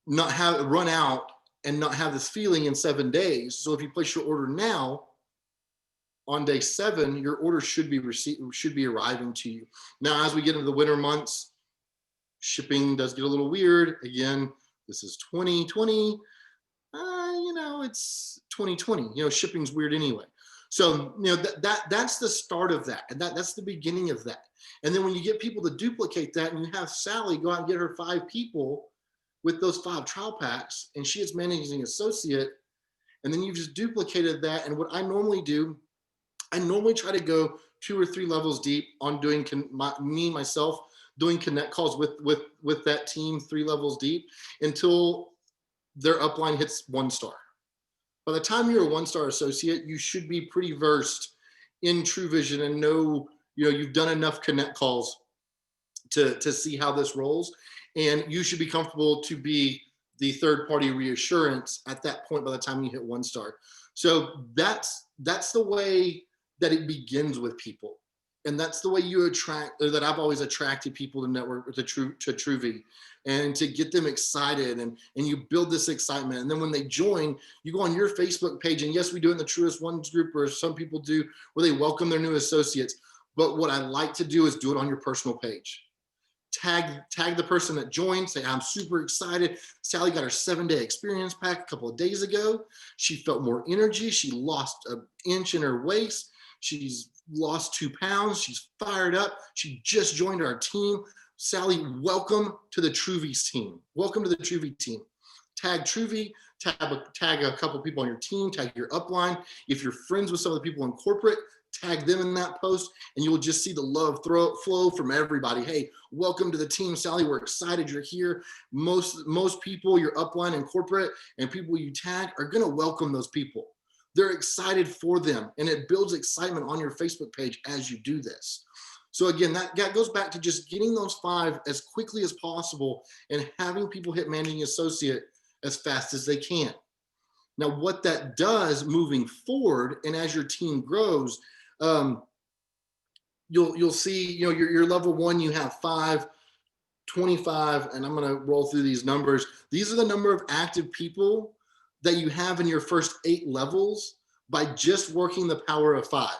not have run out and not have this feeling in 7 days. So if you place your order now, on day 7, your order should be arriving to you. Now, as we get into the winter months, shipping does get a little weird. Again, this is 2020. It's 2020. Shipping's weird anyway. So, that's the start of that. And that's the beginning of that. And then when you get people to duplicate that and you have Sally go out and get her 5 people with those 5 trial packs, and she is managing associate, and then you've just duplicated that. And what I normally do, I normally try to go 2 or 3 levels deep on doing myself doing connect calls with that team 3 levels deep until their upline hits 1 star. By the time you're a 1-star associate, you should be pretty versed in True Vision and know, you've done enough connect calls to see how this rolls. And you should be comfortable to be the third-party reassurance at that point by the time you hit 1 star. So that's the way that it begins with people. And that's the way you attract, or that I've always attracted people to network to TrueV, and to get them excited, and you build this excitement. And then when they join, you go on your Facebook page, and yes, we do it in the Truest Ones group, or some people do, where they welcome their new associates. But what I like to do is do it on your personal page. Tag the person that joined, say, I'm super excited. Sally got her 7-day experience pack a couple of days ago. She felt more energy. She lost an inch in her waist. She's lost 2 pounds. She's fired up. She just joined our team. Sally, welcome to the TrueV's team. Welcome to the TrueV team. Tag TrueV, tag a couple people on your team, tag your upline. If you're friends with some of the people in corporate, tag them in that post, and you'll just see the love flow from everybody. Hey, welcome to the team, Sally. We're excited you're here. Most people, your upline and corporate, and people you tag are going to welcome those people. They're excited for them, and it builds excitement on your Facebook page as you do this. So again, that goes back to just getting those 5 as quickly as possible and having people hit managing associate as fast as they can. Now, what that does moving forward, and as your team grows, you'll see, your level 1, you have 5, 25, and I'm going to roll through these numbers. These are the number of active people that you have in your first 8 levels by just working the power of 5.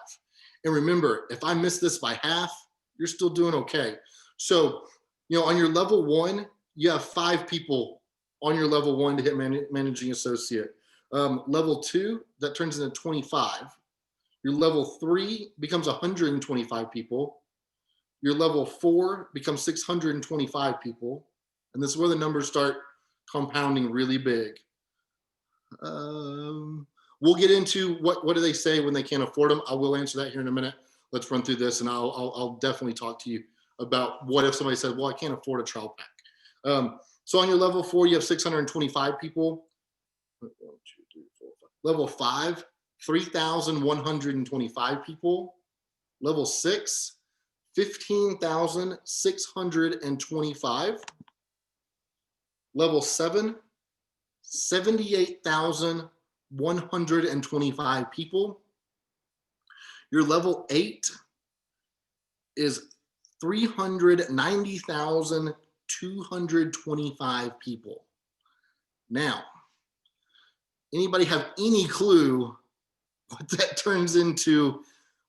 And remember, if I miss this by half, you're still doing okay. So, on your level 1, you have 5 people on your level 1 to hit managing associate. Level 2, that turns into 25. Your level 3 becomes 125 people. Your level 4 becomes 625 people. And this is where the numbers start compounding really big. We'll get into what do they say when they can't afford them. I will answer that here in a minute. Let's run through this, and I'll definitely talk to you about what if somebody says, well, I can't afford a trial pack. So on your level 4, you have 625 people. 1, 2, 3, 4, 5. Level 5, 3,125 people. Level 6, 15,625. Level 7, 78,125 people. Your level 8 is 390,225 people. Now, anybody have any clue what that turns into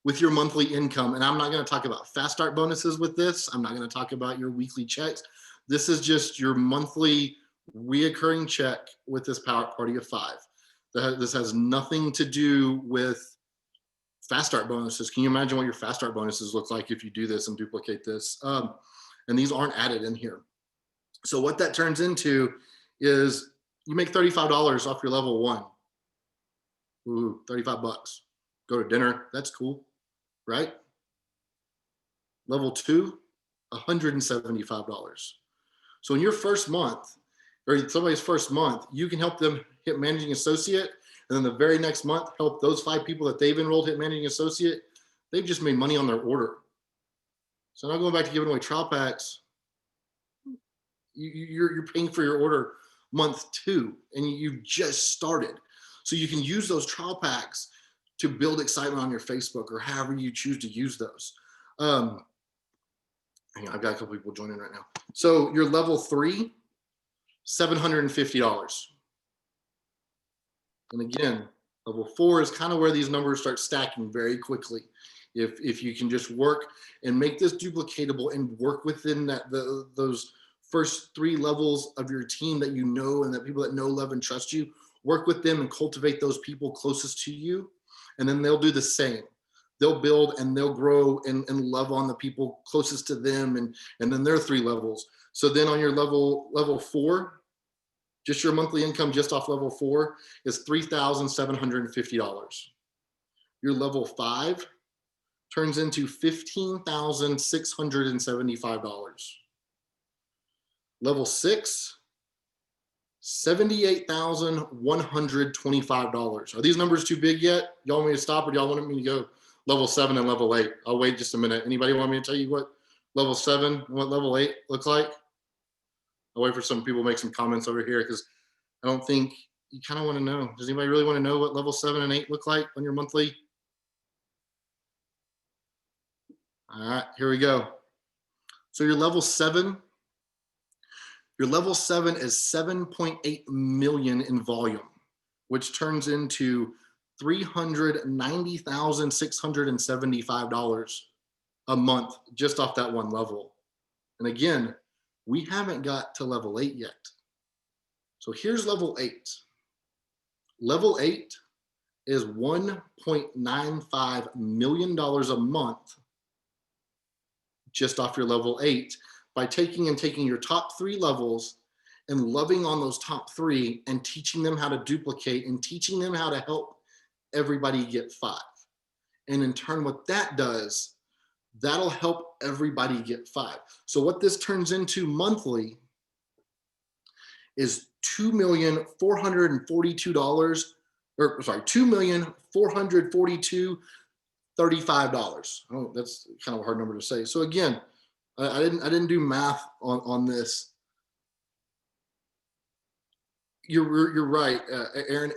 with your monthly income? And I'm not going to talk about fast start bonuses with this. I'm not going to talk about your weekly checks. This is just your monthly reoccurring check with this power party of 5. This has nothing to do with fast start bonuses. Can you imagine what your fast start bonuses look like if you do this and duplicate this? And these aren't added in here. So what that turns into is you make $35 off your level 1. Ooh, 35 bucks. Go to dinner. That's cool, right? Level 2, $175. So in your first month, or somebody's first month, you can help them hit managing associate. And then the very next month, help those 5 people that they've enrolled hit managing associate. They've just made money on their order. So now going back to giving away trial packs, you're paying for your order month 2, and you've just started. So you can use those trial packs to build excitement on your Facebook or however you choose to use those. Hang on, I've got a couple people joining right now. So your level 3, $750. And again, level 4 is kind of where these numbers start stacking very quickly. If you can just work and make this duplicatable and work within those first 3 levels of your team that you know and that people that know, love, and trust you, work with them and cultivate those people closest to you. And then they'll do the same. They'll build and they'll grow and love on the people closest to them, and then their 3 levels. So then on your level 4, just your monthly income just off level 4 is $3,750. Your level 5 turns into $15,675. Level 6, $78,125. Are these numbers too big yet? Y'all want me to stop, or y'all want me to go level 7 and level 8? I'll wait just a minute. Anybody want me to tell you what level 7 and what level 8 look like? I'll wait for some people to make some comments over here, because I don't think you kind of want to know. Does anybody really want to know what level 7 and 8 look like on your monthly? All right, here we go. So your level 7 is 7.8 million in volume, which turns into $390,675 a month just off that one level. And again, we haven't got to level 8 yet. So here's level 8. Level 8 is $1.95 million a month just off your level 8 by taking your top 3 levels and loving on those top 3 and teaching them how to duplicate and teaching them how to help everybody get 5. And in turn, what that does, that'll help everybody get 5. So what this turns into monthly is $2,442,000, or sorry, $2,442,035. Oh, that's kind of a hard number to say. So again, I didn't do math on this. You're right, Aaron.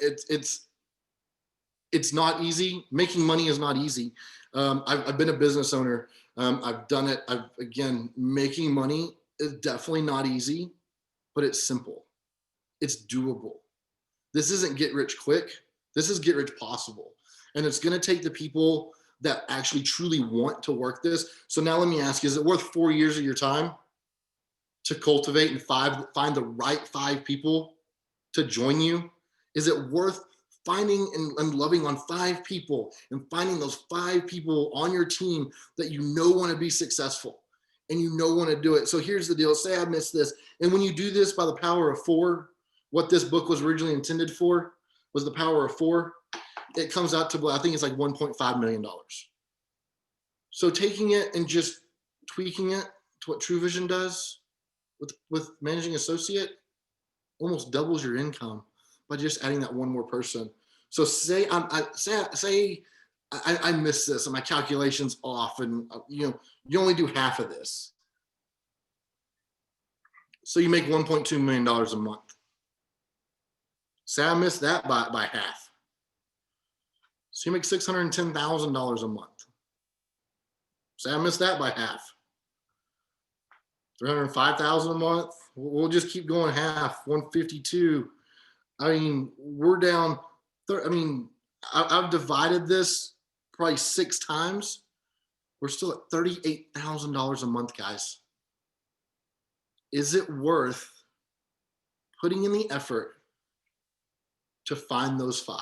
It's not easy. Making money is not easy. I've been a business owner. I've done it. Again, making money is definitely not easy, but it's simple. It's doable. This isn't get rich quick. This is get rich possible. And it's going to take the people that actually truly want to work this. So now let me ask you, is it worth 4 years of your time to cultivate and find the right 5 people to join you? Is it worth finding and loving on 5 people and finding those 5 people on your team that you know want to be successful and you know want to do it? So here's the deal. Say I missed this. And when you do this by the power of 4, what this book was originally intended for was the power of 4. It comes out to, I think it's like $1.5 million. So taking it and just tweaking it to what True Vision does with managing associate almost doubles your income by just adding that one more person. So say I missed this and my calculation's off, and you only do half of this. So you make $1.2 million a month. Say I missed that by half. So you make $610,000 a month. Say I missed that by half. $305,000 a month. We'll just keep going half. 152. I mean, we're down. I've divided this probably 6 times. We're still at $38,000 a month, guys. Is it worth putting in the effort to find those 5?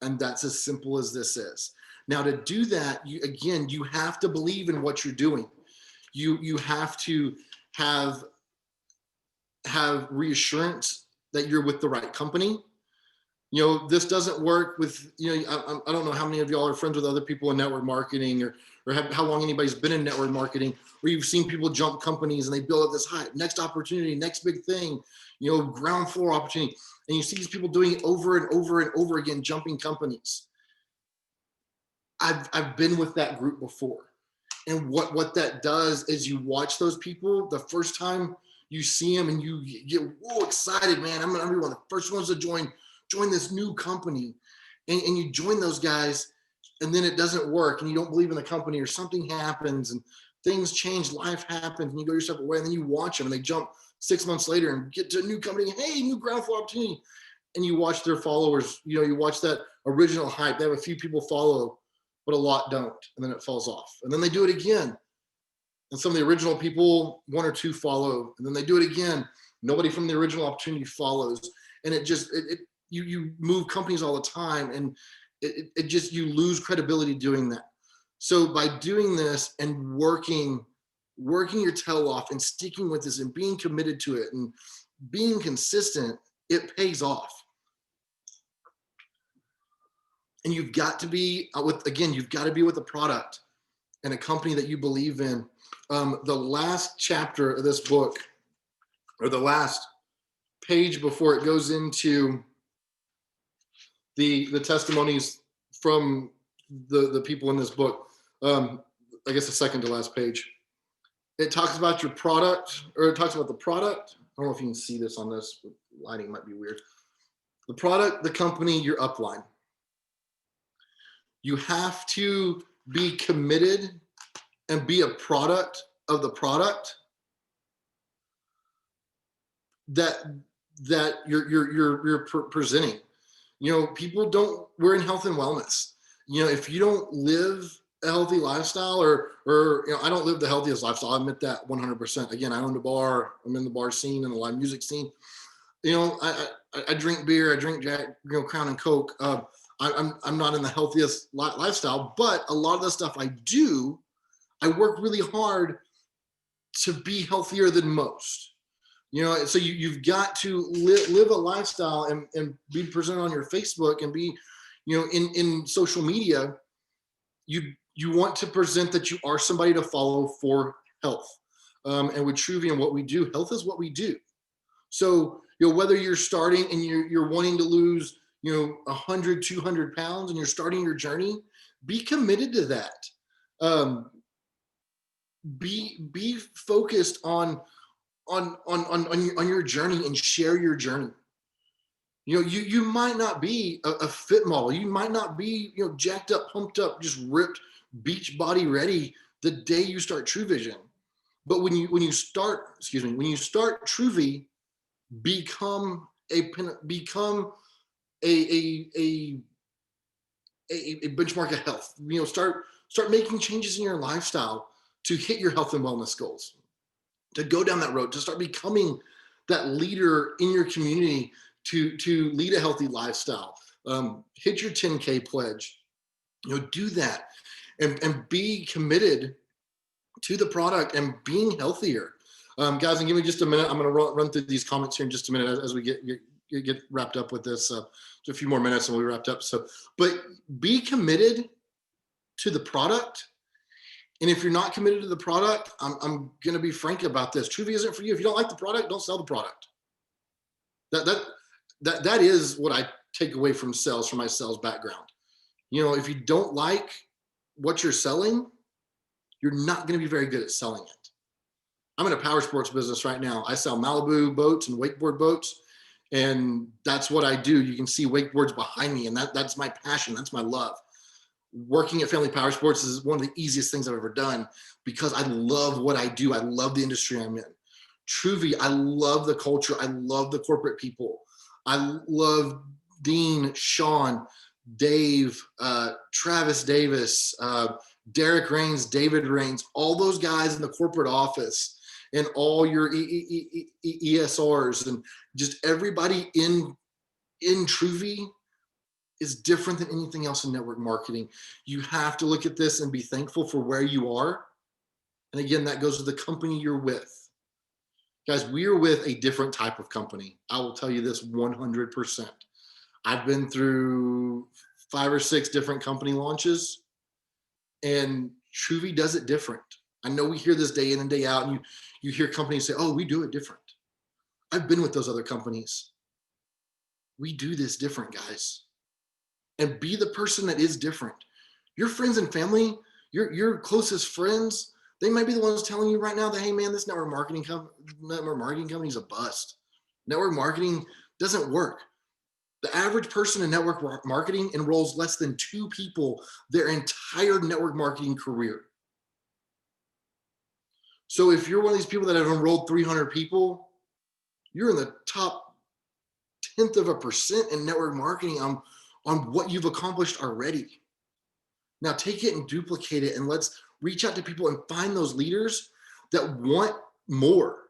And that's as simple as this is. Now, to do that, you have to believe in what you're doing. You have to have reassurance that you're with the right company. This doesn't work with, I don't know how many of y'all are friends with other people in network marketing, or how long anybody's been in network marketing, where you've seen people jump companies and they build up this hype, next opportunity, next big thing, ground floor opportunity. And you see these people doing it over and over and over again, jumping companies. I've been with that group before. And what that does is you watch those people the first time you see them and you get whoa excited, man. I'm gonna be one of the first ones to join this new company. And you join those guys, and then it doesn't work, and you don't believe in the company, or something happens and things change, life happens, and you go your separate way, and then you watch them and they jump 6 months later and get to a new company, hey, new ground floor opportunity. And you watch their followers, you watch that original hype. They have a few people follow, but a lot don't, and then it falls off. And then they do it again. And some of the original people, one or two follow, and then they do it again. Nobody from the original opportunity follows. And you move companies all the time, and it just, you lose credibility doing that. So by doing this and working your tail off and sticking with this and being committed to it and being consistent, it pays off. And you've got to be you've got to be with a product and a company that you believe in. The last chapter of this book, or the last page before it goes into the testimonies from the people in this book, I guess the second to last page, it talks about your product, or it talks about the product. I don't know if you can see this on this, lighting might be weird. The product, the company, your upline. You have to be committed and be a product of the product that you're presenting. People don't, we're in health and wellness. If you don't live a healthy lifestyle, or I don't live the healthiest lifestyle, I admit that 100%. Again, I own a bar, I'm in the bar scene and the live music scene. I drink beer, I drink Jack, Crown and Coke. I'm not in the healthiest lifestyle, but a lot of the stuff I do, I work really hard to be healthier than most. So you've got to live a lifestyle and be present on your Facebook and be, in social media. You want to present that you are somebody to follow for health. And with Truvy and what we do, health is what we do. So, whether you're starting and you're wanting to lose, 100, 200 pounds, and you're starting your journey, be committed to that. Be focused on your journey and share your journey. You might not be a fit model. You might not be, jacked up, pumped up, just ripped, beach body ready the day you start True Vision. But when you start Truvy, become a benchmark of health. Start making changes in your lifestyle to hit your health and wellness goals, to go down that road, to start becoming that leader in your community, to lead a healthy lifestyle. Hit your 10K pledge. Do that, and be committed to the product and being healthier. Guys, and give me just a minute. I'm going to run through these comments here in just a minute as we get wrapped up with this. Just a few more minutes and we'll be wrapped up. So, but be committed to the product. And if you're not committed to the product, I'm going to be frank about this. Truvy isn't for you. If you don't like the product, don't sell the product. That is what I take away from sales, from my sales background. If you don't like what you're selling, you're not going to be very good at selling it. I'm in a power sports business right now. I sell Malibu boats and wakeboard boats, and that's what I do. You can see wakeboards behind me, and that's my passion. That's my love. Working at Family Power Sports is one of the easiest things I've ever done because I love what I do. I love the industry I'm in. Truvy, I love the culture. I love the corporate people. I love Dean, Sean, Dave, Travis Davis, Derek Rains, David Rains, all those guys in the corporate office, and all your ESRs, and just everybody in Truvy. is different than anything else in network marketing. You have to look at this and be thankful for where you are. And again, that goes to the company you're with. Guys, we are with a different type of company. I will tell you this 100%. I've been through 5 or 6 different company launches, and Truvi does it different. I know we hear this day in and day out, and you hear companies say, oh, we do it different. I've been with those other companies. We do this different, guys. And be the person that is different. Your friends and family, your closest friends, they might be the ones telling you right now that, hey man, this network marketing company is a bust. Network marketing doesn't work. The average person in network marketing enrolls less than 2 people their entire network marketing career. So if you're one of these people that have enrolled 300 people, you're in the top 0.1% in network marketing on what you've accomplished already. Now take it and duplicate it, and let's reach out to people and find those leaders that want more.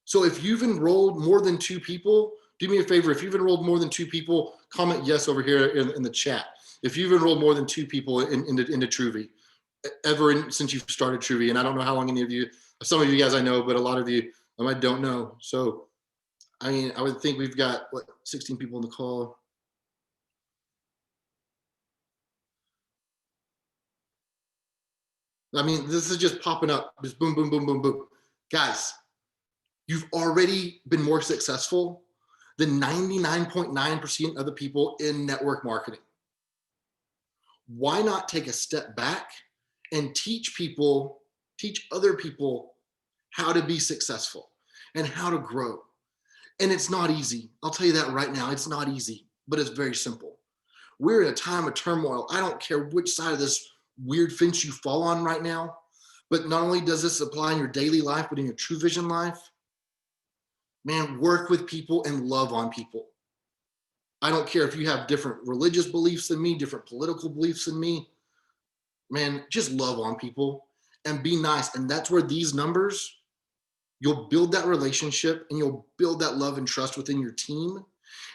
So if you've enrolled more than 2 people, do me a favor. If you've enrolled more than 2 people, comment yes over here in the chat. If you've enrolled more than 2 people into Truvi, since you've started Truvi, and I don't know how long any of you, some of you guys I know, but a lot of you I don't know. So, I mean, I would think we've got, 16 people in the call. I mean, this is just popping up, just boom, boom, boom, boom, boom. Guys, you've already been more successful than 99.9% of the people in network marketing. Why not take a step back and teach other people how to be successful and how to grow? And it's not easy. I'll tell you that right now. It's not easy, but it's very simple. We're in a time of turmoil. I don't care which side of this weird fence you fall on right now, but not only does this apply in your daily life, but in your True Vision life, man, work with people and love on people. I don't care if you have different religious beliefs than me, different political beliefs than me, man, just love on people and be nice. And that's where these numbers, you'll build that relationship and you'll build that love and trust within your team,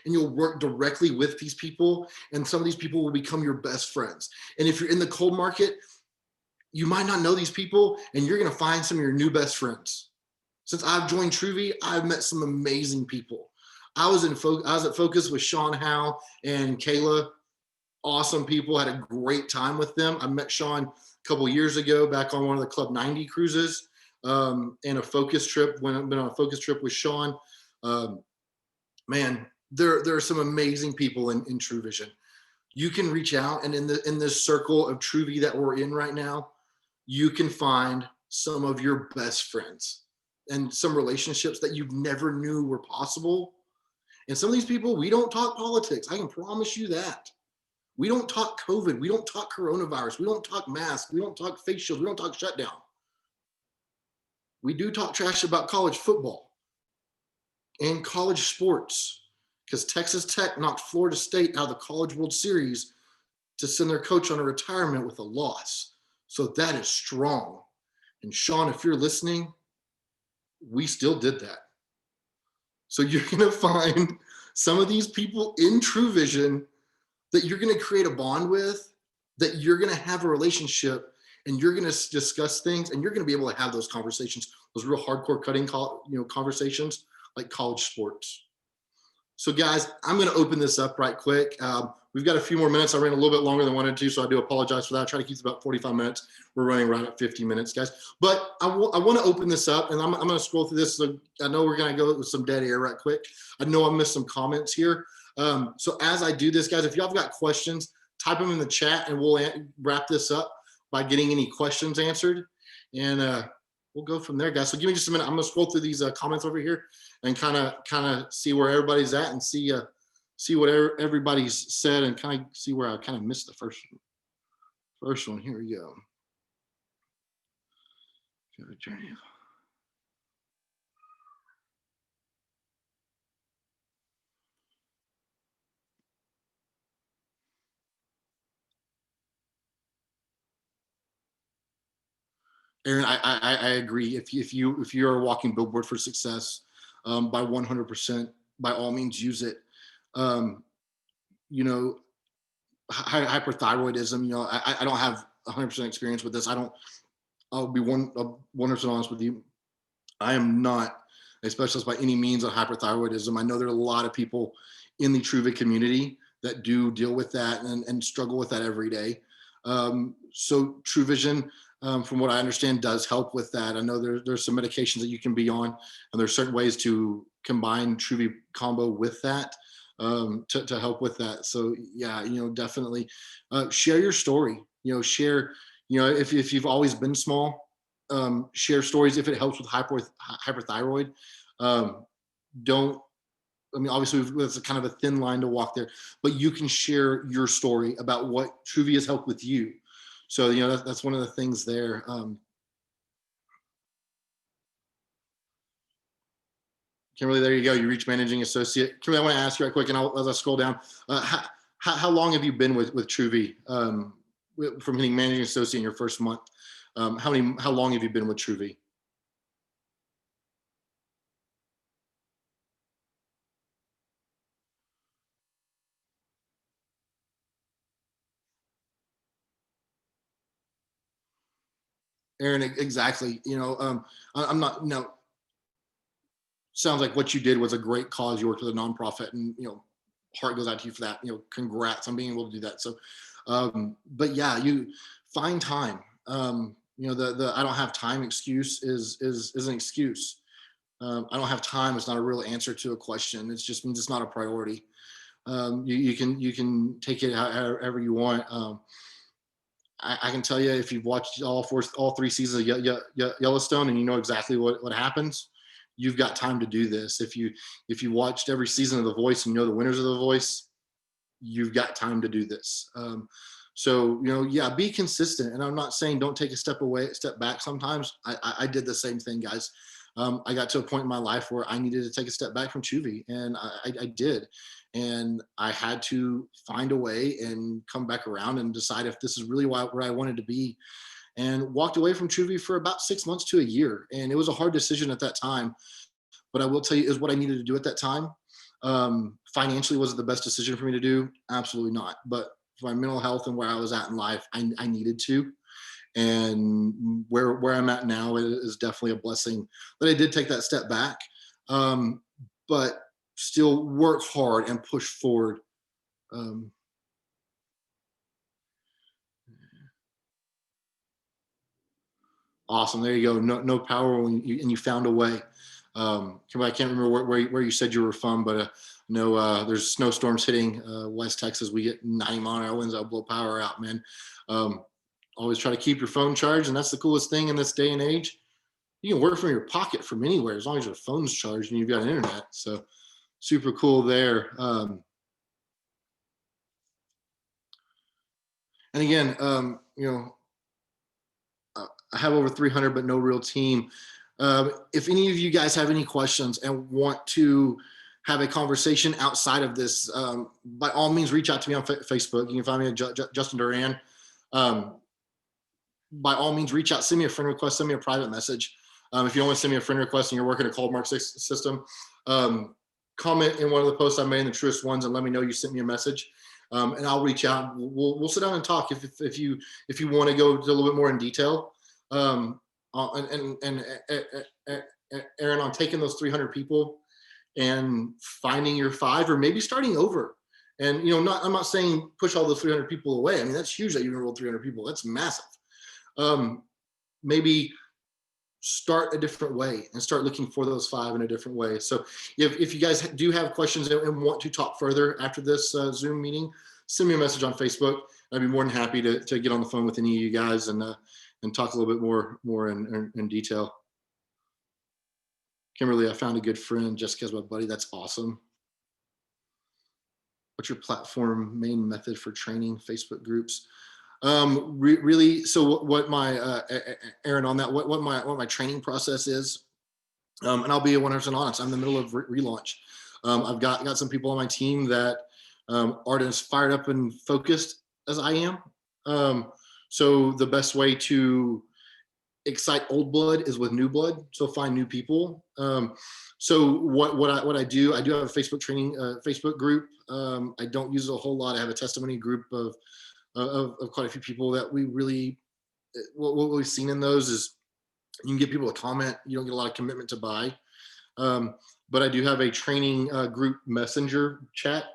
and you'll work directly with these people, and some of these people will become your best friends. And if you're in the cold market, you might not know these people, and you're going to find some of your new best friends. Since I've joined Truvi, I've met some amazing people. I was at Focus with Sean Howe and Kayla. Awesome people. Had a great time with them. I met Sean a couple years ago back on one of the Club 90 cruises, and a focus trip. When I've been on a focus trip with Sean, man, there are some amazing people in True Vision. You can reach out, and in this circle of Truvi that we're in right now, you can find some of your best friends and some relationships that you never knew were possible. And some of these people, we don't talk politics. I can promise you that. We don't talk COVID. We don't talk coronavirus. We don't talk masks. We don't talk face shields. We don't talk shutdown. We do talk trash about college football and college sports, because Texas Tech knocked Florida State out of the College World Series to send their coach on a retirement with a loss. So that is strong. And Sean, if you're listening, we still did that. So you're going to find some of these people in True Vision that you're going to create a bond with, that you're going to have a relationship, and you're going to discuss things, and you're going to be able to have those conversations, those real hardcore cutting, conversations like college sports. So guys, I'm going to open this up right quick. We've got a few more minutes. I ran a little bit longer than I wanted to, so I do apologize for that. I try to keep it about 45 minutes. We're running right at 50 minutes, guys. But I want to open this up, and I'm going to scroll through this. So I know we're going to go with some dead air right quick. I know I missed some comments here. So as I do this, guys, if y'all have got questions, type them in the chat, and we'll wrap this up by getting any questions answered. And we'll go from there, guys. So give me just a minute. I'm going to scroll through these comments over here and kind of see where everybody's at, and see what everybody's said, and kind of see where I kind of missed the first one. Here we go. Aaron, I agree. If you're a walking billboard for success, by 100%, by all means use it. hyperthyroidism. I don't have 100% experience with this. I'll be 100% honest with you. I am not a specialist by any means on hyperthyroidism. I know there are a lot of people in the Truva community that do deal with that and struggle with that every day. So True Vision, from what I understand, does help with that. I know there's some medications that you can be on, and there's certain ways to combine Truva combo with that, to help with that. So yeah, definitely share your story. Share. If you've always been small, share stories if it helps with hyperthyroid. Um, don't. I mean, obviously, it's a kind of a thin line to walk there, but you can share your story about what Truvia has helped with you. So, that's one of the things there. Kimberly, there you go. You reach managing associate. Kimberly, I want to ask you right quick, and as I scroll down, how long have you been with Truvi, from hitting managing associate in your first month? How long have you been with Truvi? Aaron, exactly. I'm not. Sounds like what you did was a great cause. You worked with a nonprofit, and heart goes out to you for that. Congrats on being able to do that. So, but yeah, you find time. The I don't have time excuse is an excuse. I don't have time. It's not a real answer to a question. It just means it's not a priority. You can take it however you want. I can tell you, if you've watched all three seasons of Yellowstone, and you know exactly what happens, you've got time to do this. If you watched every season of The Voice and you know the winners of The Voice, you've got time to do this. So yeah, be consistent. And I'm not saying don't take a step back. Sometimes I did the same thing, guys. I got to a point in my life where I needed to take a step back from Tuvi, and I did. And I had to find a way and come back around and decide if this is really where I wanted to be. And walked away from Tuvi for about 6 months to a year. And it was a hard decision at that time. But I will tell you, is what I needed to do at that time. Financially, was it the best decision for me to do? Absolutely not. But for my mental health and where I was at in life, I needed to. And where I'm at now is definitely a blessing that I did take that step back, but still work hard and push forward. Um, awesome. There you go. No power and you found a way. I can't remember where you said you were from, but no, there's snowstorms hitting West Texas. We get 90-mile-an-hour winds. That'll blow power out, man. Um, always try to keep your phone charged, and that's the coolest thing in this day and age. You can work from your pocket from anywhere as long as your phone's charged and you've got internet. So super cool there. And again, I have over 300, but no real team. If any of you guys have any questions and want to have a conversation outside of this, by all means, reach out to me on Facebook. You can find me at Justin Duran. By all means, reach out, send me a friend request, send me a private message. If you don't want to send me a friend request and you're working a cold mark system, comment in one of the posts I made in the Truest Ones and let me know you sent me a message. And I'll reach out. We'll sit down and talk if you want to go a little bit more in detail. And Aaron, on taking those 300 people and finding your 5, or maybe starting over. And I'm not saying push all those 300 people away. I mean, that's huge that you enrolled 300 people. That's massive. Maybe start a different way and start looking for those 5 in a different way. So if you guys do have questions and want to talk further after this Zoom meeting, send me a message on Facebook. I'd be more than happy to get on the phone with any of you guys and talk a little bit more in detail. Kimberly, I found a good friend. Jessica's my buddy. That's awesome. What's your platform main method for training Facebook groups? Really, so what my Aaron, on that, what my training process is, and I'll be 100% honest, I'm in the middle of relaunch. I've got some people on my team that aren't as fired up and focused as I am. So the best way to excite old blood is with new blood. So find new people. So what I do have a Facebook training Facebook group. I don't use it a whole lot. I have a testimony group of quite a few people that we really, what we've seen in those is you can get people to comment. You don't get a lot of commitment to buy. But I do have a training group messenger chat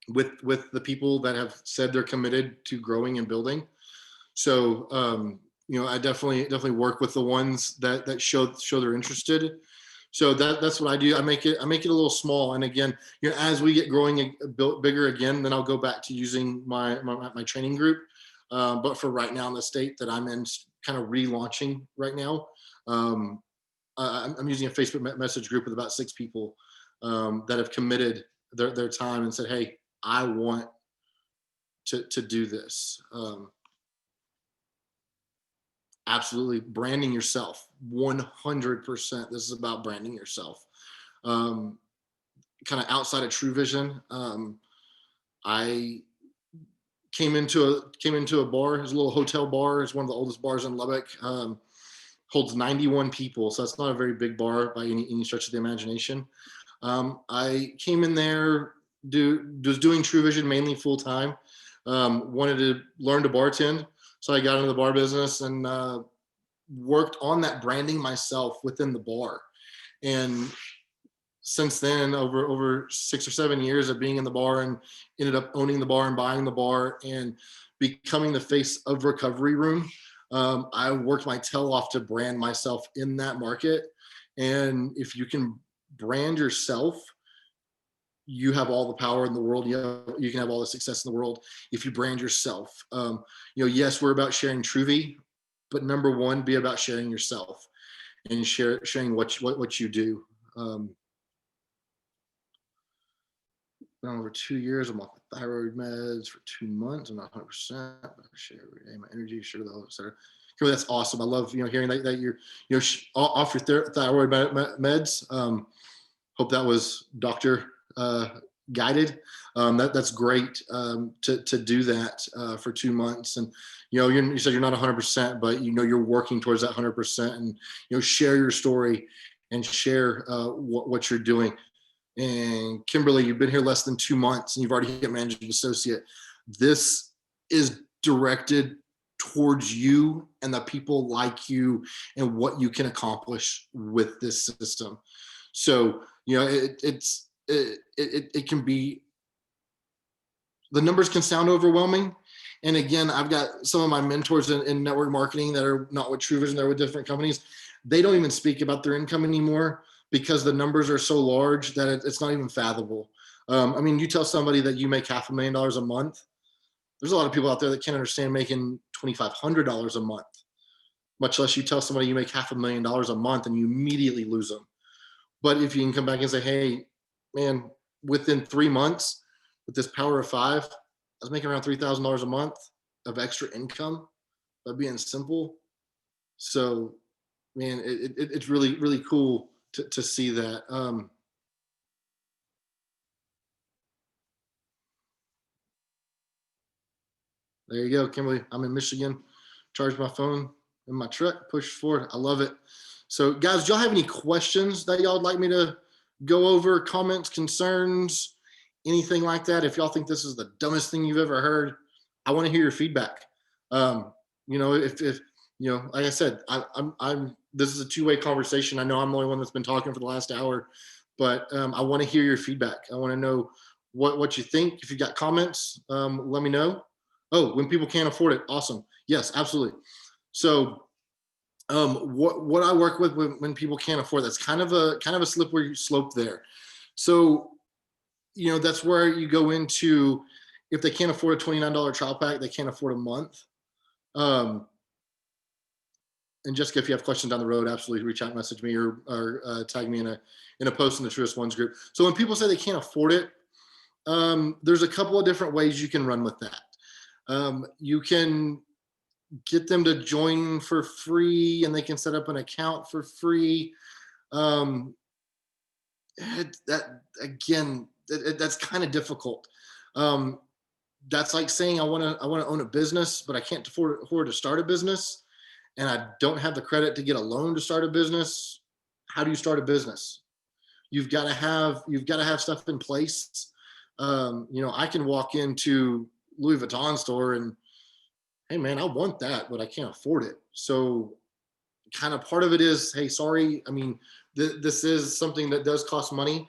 with the people that have said they're committed to growing and building. So I definitely work with the ones that show they're interested. So that's what I do. I make it a little small. And again, as we get growing bigger again, then I'll go back to using my training group. But for right now in the state that I'm in, kind of relaunching right now, I'm using a Facebook message group with about 6 people that have committed their time and said, hey, I want to do this. Absolutely. Branding yourself, 100%. This is about branding yourself. Kind of outside of True Vision, I came into a bar. It's a little hotel bar. It's one of the oldest bars in Lubbock. Holds 91 people, so it's not a very big bar by any stretch of the imagination. I came in there, was doing True Vision mainly full time. Wanted to learn to bartend, so I got into the bar business and worked on that branding myself within the bar. And since then, over 6 or 7 years of being in the bar, and ended up owning the bar and buying the bar and becoming the face of Recovery Room. I worked my tail off to brand myself in that market. And if you can brand yourself, you have all the power in the world. You can have all the success in the world if you brand yourself. Yes, we're about sharing Truvy, but number one, be about sharing yourself and sharing what you do. Over 2 years, I'm off the thyroid meds for 2 months. I'm not 100%. I share every day, my energy, share the et cetera. Kimberly, that's awesome. I love hearing that you're off your thyroid meds. Hope that was doctor guided. That's great to do that for 2 months. And you said you're not 100%, but you're working towards that 100%. And share your story and share what you're doing. And Kimberly, you've been here less than 2 months and you've already hit managing associate. This is directed towards you and the people like you and what you can accomplish with this system. So, it can be, the numbers can sound overwhelming. And again, I've got some of my mentors in network marketing that are not with True Vision, they're with different companies. They don't even speak about their income anymore, because the numbers are so large that it's not even fathomable. You tell somebody that you make $500,000 a month. There's a lot of people out there that can't understand making $2,500 a month, much less you tell somebody you make $500,000 a month and you immediately lose them. But if you can come back and say, hey, man, within 3 months with this power of 5, I was making around $3,000 a month of extra income by being simple. So, man, it's really, really cool to see that. There you go, Kimberly. I'm in Michigan. Charge my phone in my truck, push forward. I love it. So, guys, do y'all have any questions that y'all would like me to go over? Comments, concerns, anything like that? If y'all think this is the dumbest thing you've ever heard, I want to hear your feedback. If like I said, I'm. This is a two-way conversation. I know I'm the only one that's been talking for the last hour, but I want to hear your feedback. I want to know what you think. If you got comments, let me know. Oh, when people can't afford it, awesome. Yes, absolutely. So, what I work with when people can't afford, that's kind of a slippery slope there. So, that's where you go into, if they can't afford a $29 trial pack, they can't afford a month. And Jessica, if you have questions down the road, absolutely reach out, message me, or tag me in a post in the Truest Ones group. So when people say they can't afford it, there's a couple of different ways you can run with that. You can get them to join for free, and they can set up an account for free. That's kind of difficult. That's like saying I want to own a business, but I can't afford to start a business. and I don't have the credit to get a loan to start a business, how do you start a business? You've got to have stuff in place. I can walk into Louis Vuitton store and, hey man, I want that, but I can't afford it. So kind of part of it is, hey, sorry. I mean, this is something that does cost money.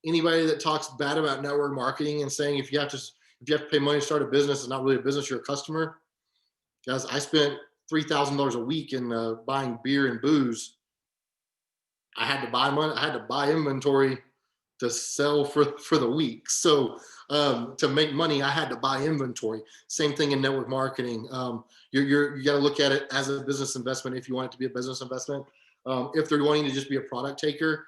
Anybody that talks bad about network marketing and saying if you have to pay money to start a business, it's not really a business, you're a customer. Guys, I spent $3,000 a week in buying beer and booze. I had to buy money. I had to buy inventory to sell for the week. So to make money, I had to buy inventory. Same thing in network marketing. You got to look at it as a business investment if you want it to be a business investment. If they're wanting to just be a product taker,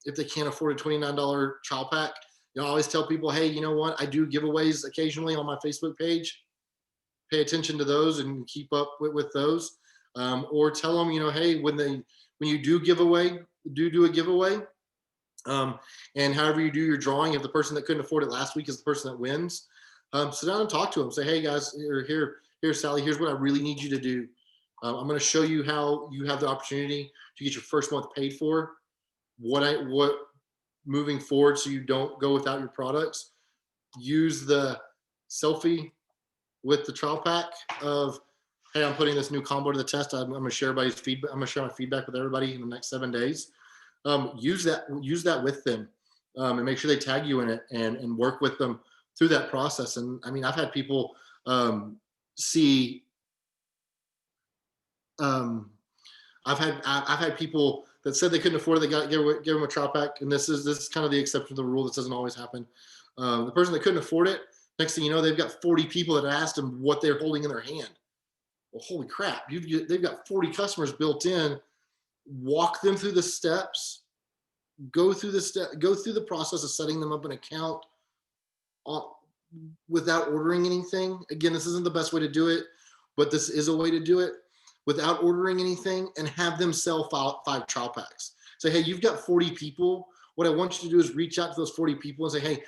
if they can't afford a $29 trial pack, I always tell people, hey, you know what? I do giveaways occasionally on my Facebook page. Pay attention to those and keep up with those. Or tell them, hey, when you do do a giveaway, and however you do your drawing, if the person that couldn't afford it last week is the person that wins, sit down and talk to them. Say, hey guys, here, Sally, here's what I really need you to do. I'm going to show you how you have the opportunity to get your first month paid for. What moving forward, so you don't go without your products. Use the selfie with the trial pack of, hey, I'm putting this new combo to the test. I'm going to share everybody's feedback. I'm going to share my feedback with everybody in the next 7 days. Use that with them, and make sure they tag you in it and work with them through that process. And I mean, I've had people see. I've had people that said they couldn't afford it. They got give them a trial pack, and this is kind of the exception to the rule. This doesn't always happen. The person that couldn't afford it, next thing you know, they've got 40 people that asked them what they're holding in their hand. Well, holy crap! They've got 40 customers built in. Walk them through the steps. Go through the process of setting them up an account without ordering anything. Again, this isn't the best way to do it, but this is a way to do it without ordering anything, and have them sell 5 trial packs. Say, hey, you've got 40 people. What I want you to do is reach out to those 40 people and say, hey,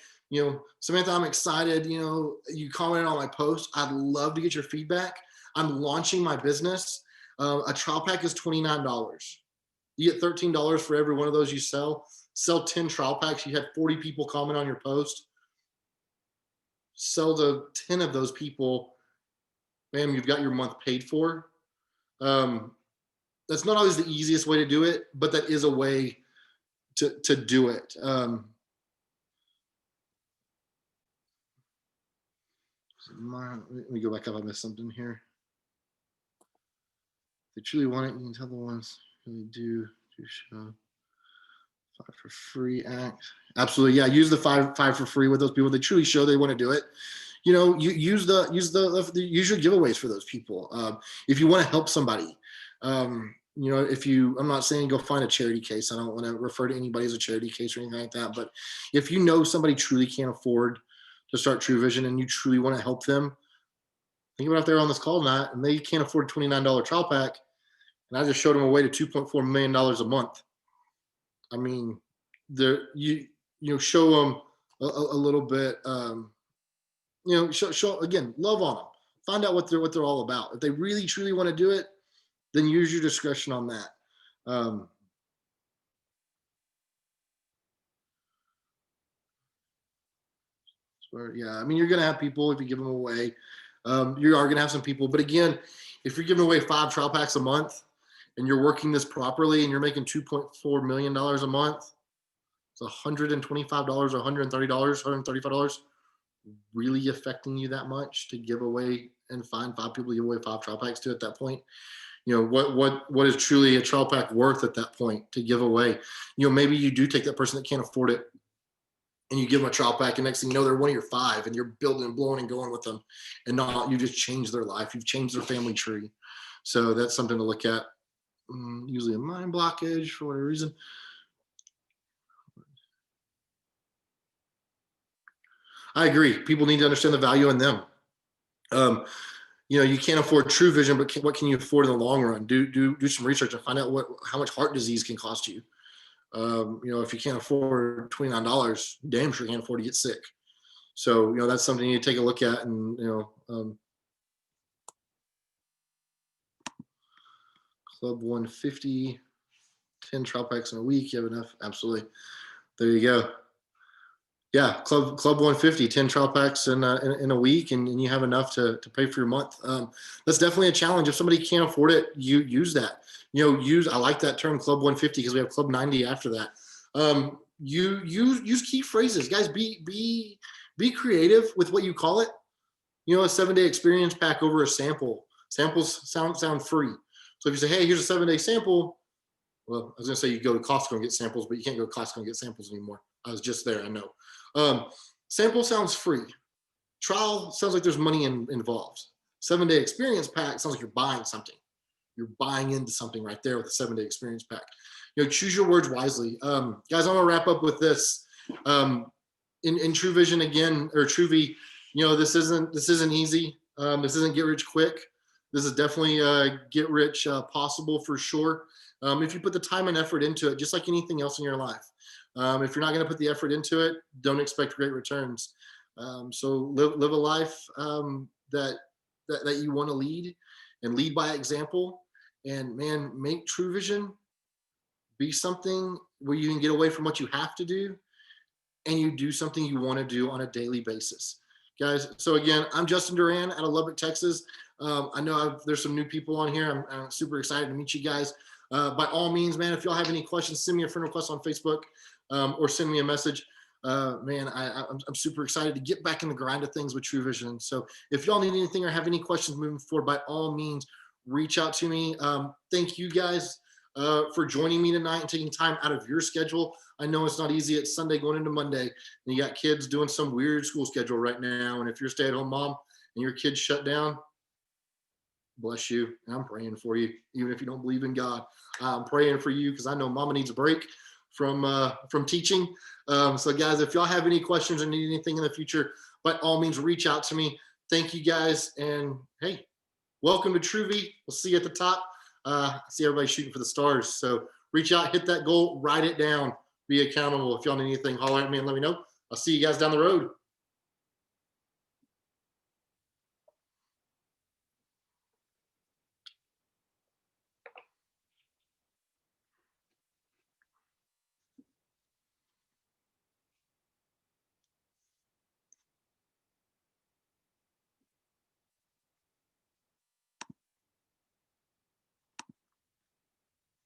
Samantha, I'm excited. You commented on my post. I'd love to get your feedback. I'm launching my business. A trial pack is $29. You get $13 for every one of those you sell. Sell 10 trial packs. You had 40 people comment on your post. Sell to 10 of those people. Bam, you've got your month paid for. That's not always the easiest way to do it, but that is a way to do it. Let me go back up. I missed something here. If they truly want it, you can tell the ones really do show 5 for free act. Absolutely, yeah. Use the 5 for free with those people. They truly show they want to do it. You use your giveaways for those people. If you want to help somebody, I'm not saying go find a charity case. I don't want to refer to anybody as a charity case or anything like that. But if somebody truly can't afford to start True Vision and you truly want to help them, think about if they're on this call tonight and they can't afford a $29 trial pack, and I just showed them a way to $2.4 million a month. I mean, show them a little bit. Show again, love on them. Find out what they're all about. If they really truly want to do it, then use your discretion on that. I mean, you're gonna have people if you give them away. You are gonna have some people, but again, if you're giving away 5 trial packs a month and you're working this properly and you're making $2.4 million a month, it's $125, $130, $135 really affecting you that much to give away and find 5 people to give away 5 trial packs to at that point? What is truly a trial pack worth at that point to give away? Maybe you do take that person that can't afford it and you give them a trial pack, and next thing you know, they're one of your 5 and you're building and blowing and going with them, and not, you just changed their life. You've changed their family tree. So that's something to look at. Usually a mind blockage for whatever reason. I agree. People need to understand the value in them. You can't afford True Vision, but what can you afford in the long run? Do some research and find out how much heart disease can cost you. If you can't afford $29, damn sure can't afford to get sick. So, that's something you need to take a look at. And, Club 150, 10 trial packs in a week. You have enough? Absolutely. There you go. Yeah, Club 150, 10 trial packs in a week, and you have enough to pay for your month. That's definitely a challenge. If somebody can't afford it, you use that. I like that term, Club 150, because we have Club 90 after that. You use key phrases, guys. Be creative with what you call it. A 7-day experience pack over a sample. Samples sound free. So if you say, hey, here's a 7-day sample, well, I was gonna say you go to Costco and get samples, but you can't go to Costco and get samples anymore. I was just there, I know. Sample sounds free. Trial sounds like there's money involved. 7-day experience pack sounds like you're buying something. You're buying into something right there with a 7-day experience pack. Choose your words wisely. Guys, I'm gonna wrap up with this. In True Vision again, or Truvy, this isn't easy. This isn't get rich quick. This is definitely get rich possible for sure. If you put the time and effort into it, just like anything else in your life. If you're not going to put the effort into it, don't expect great returns. So live a life that you want to lead, and lead by example. And man, make True Vision be something where you can get away from what you have to do, and you do something you want to do on a daily basis. Guys, so again, I'm Justin Duran out of Lubbock, Texas. I know there's some new people on here. I'm super excited to meet you guys. By all means, man, if y'all have any questions, send me a friend request on Facebook, or send me a message. Man, I'm super excited to get back in the grind of things with True Vision. So if y'all need anything or have any questions moving forward, by all means, reach out to me. Thank you guys for joining me tonight and taking time out of your schedule. I know it's not easy. It's Sunday going into Monday, and you got kids doing some weird school schedule right now. And if you're a stay-at-home mom and your kids shut down, bless you. And I'm praying for you, even if you don't believe in God. I'm praying for you because I know mama needs a break from teaching. So guys, if y'all have any questions or need anything in the future, by all means, reach out to me. Thank you guys. And hey, welcome to Truvy. We'll see you at the top. See everybody shooting for the stars. So reach out, hit that goal, write it down, be accountable. If y'all need anything, holler at me and let me know. I'll see you guys down the road.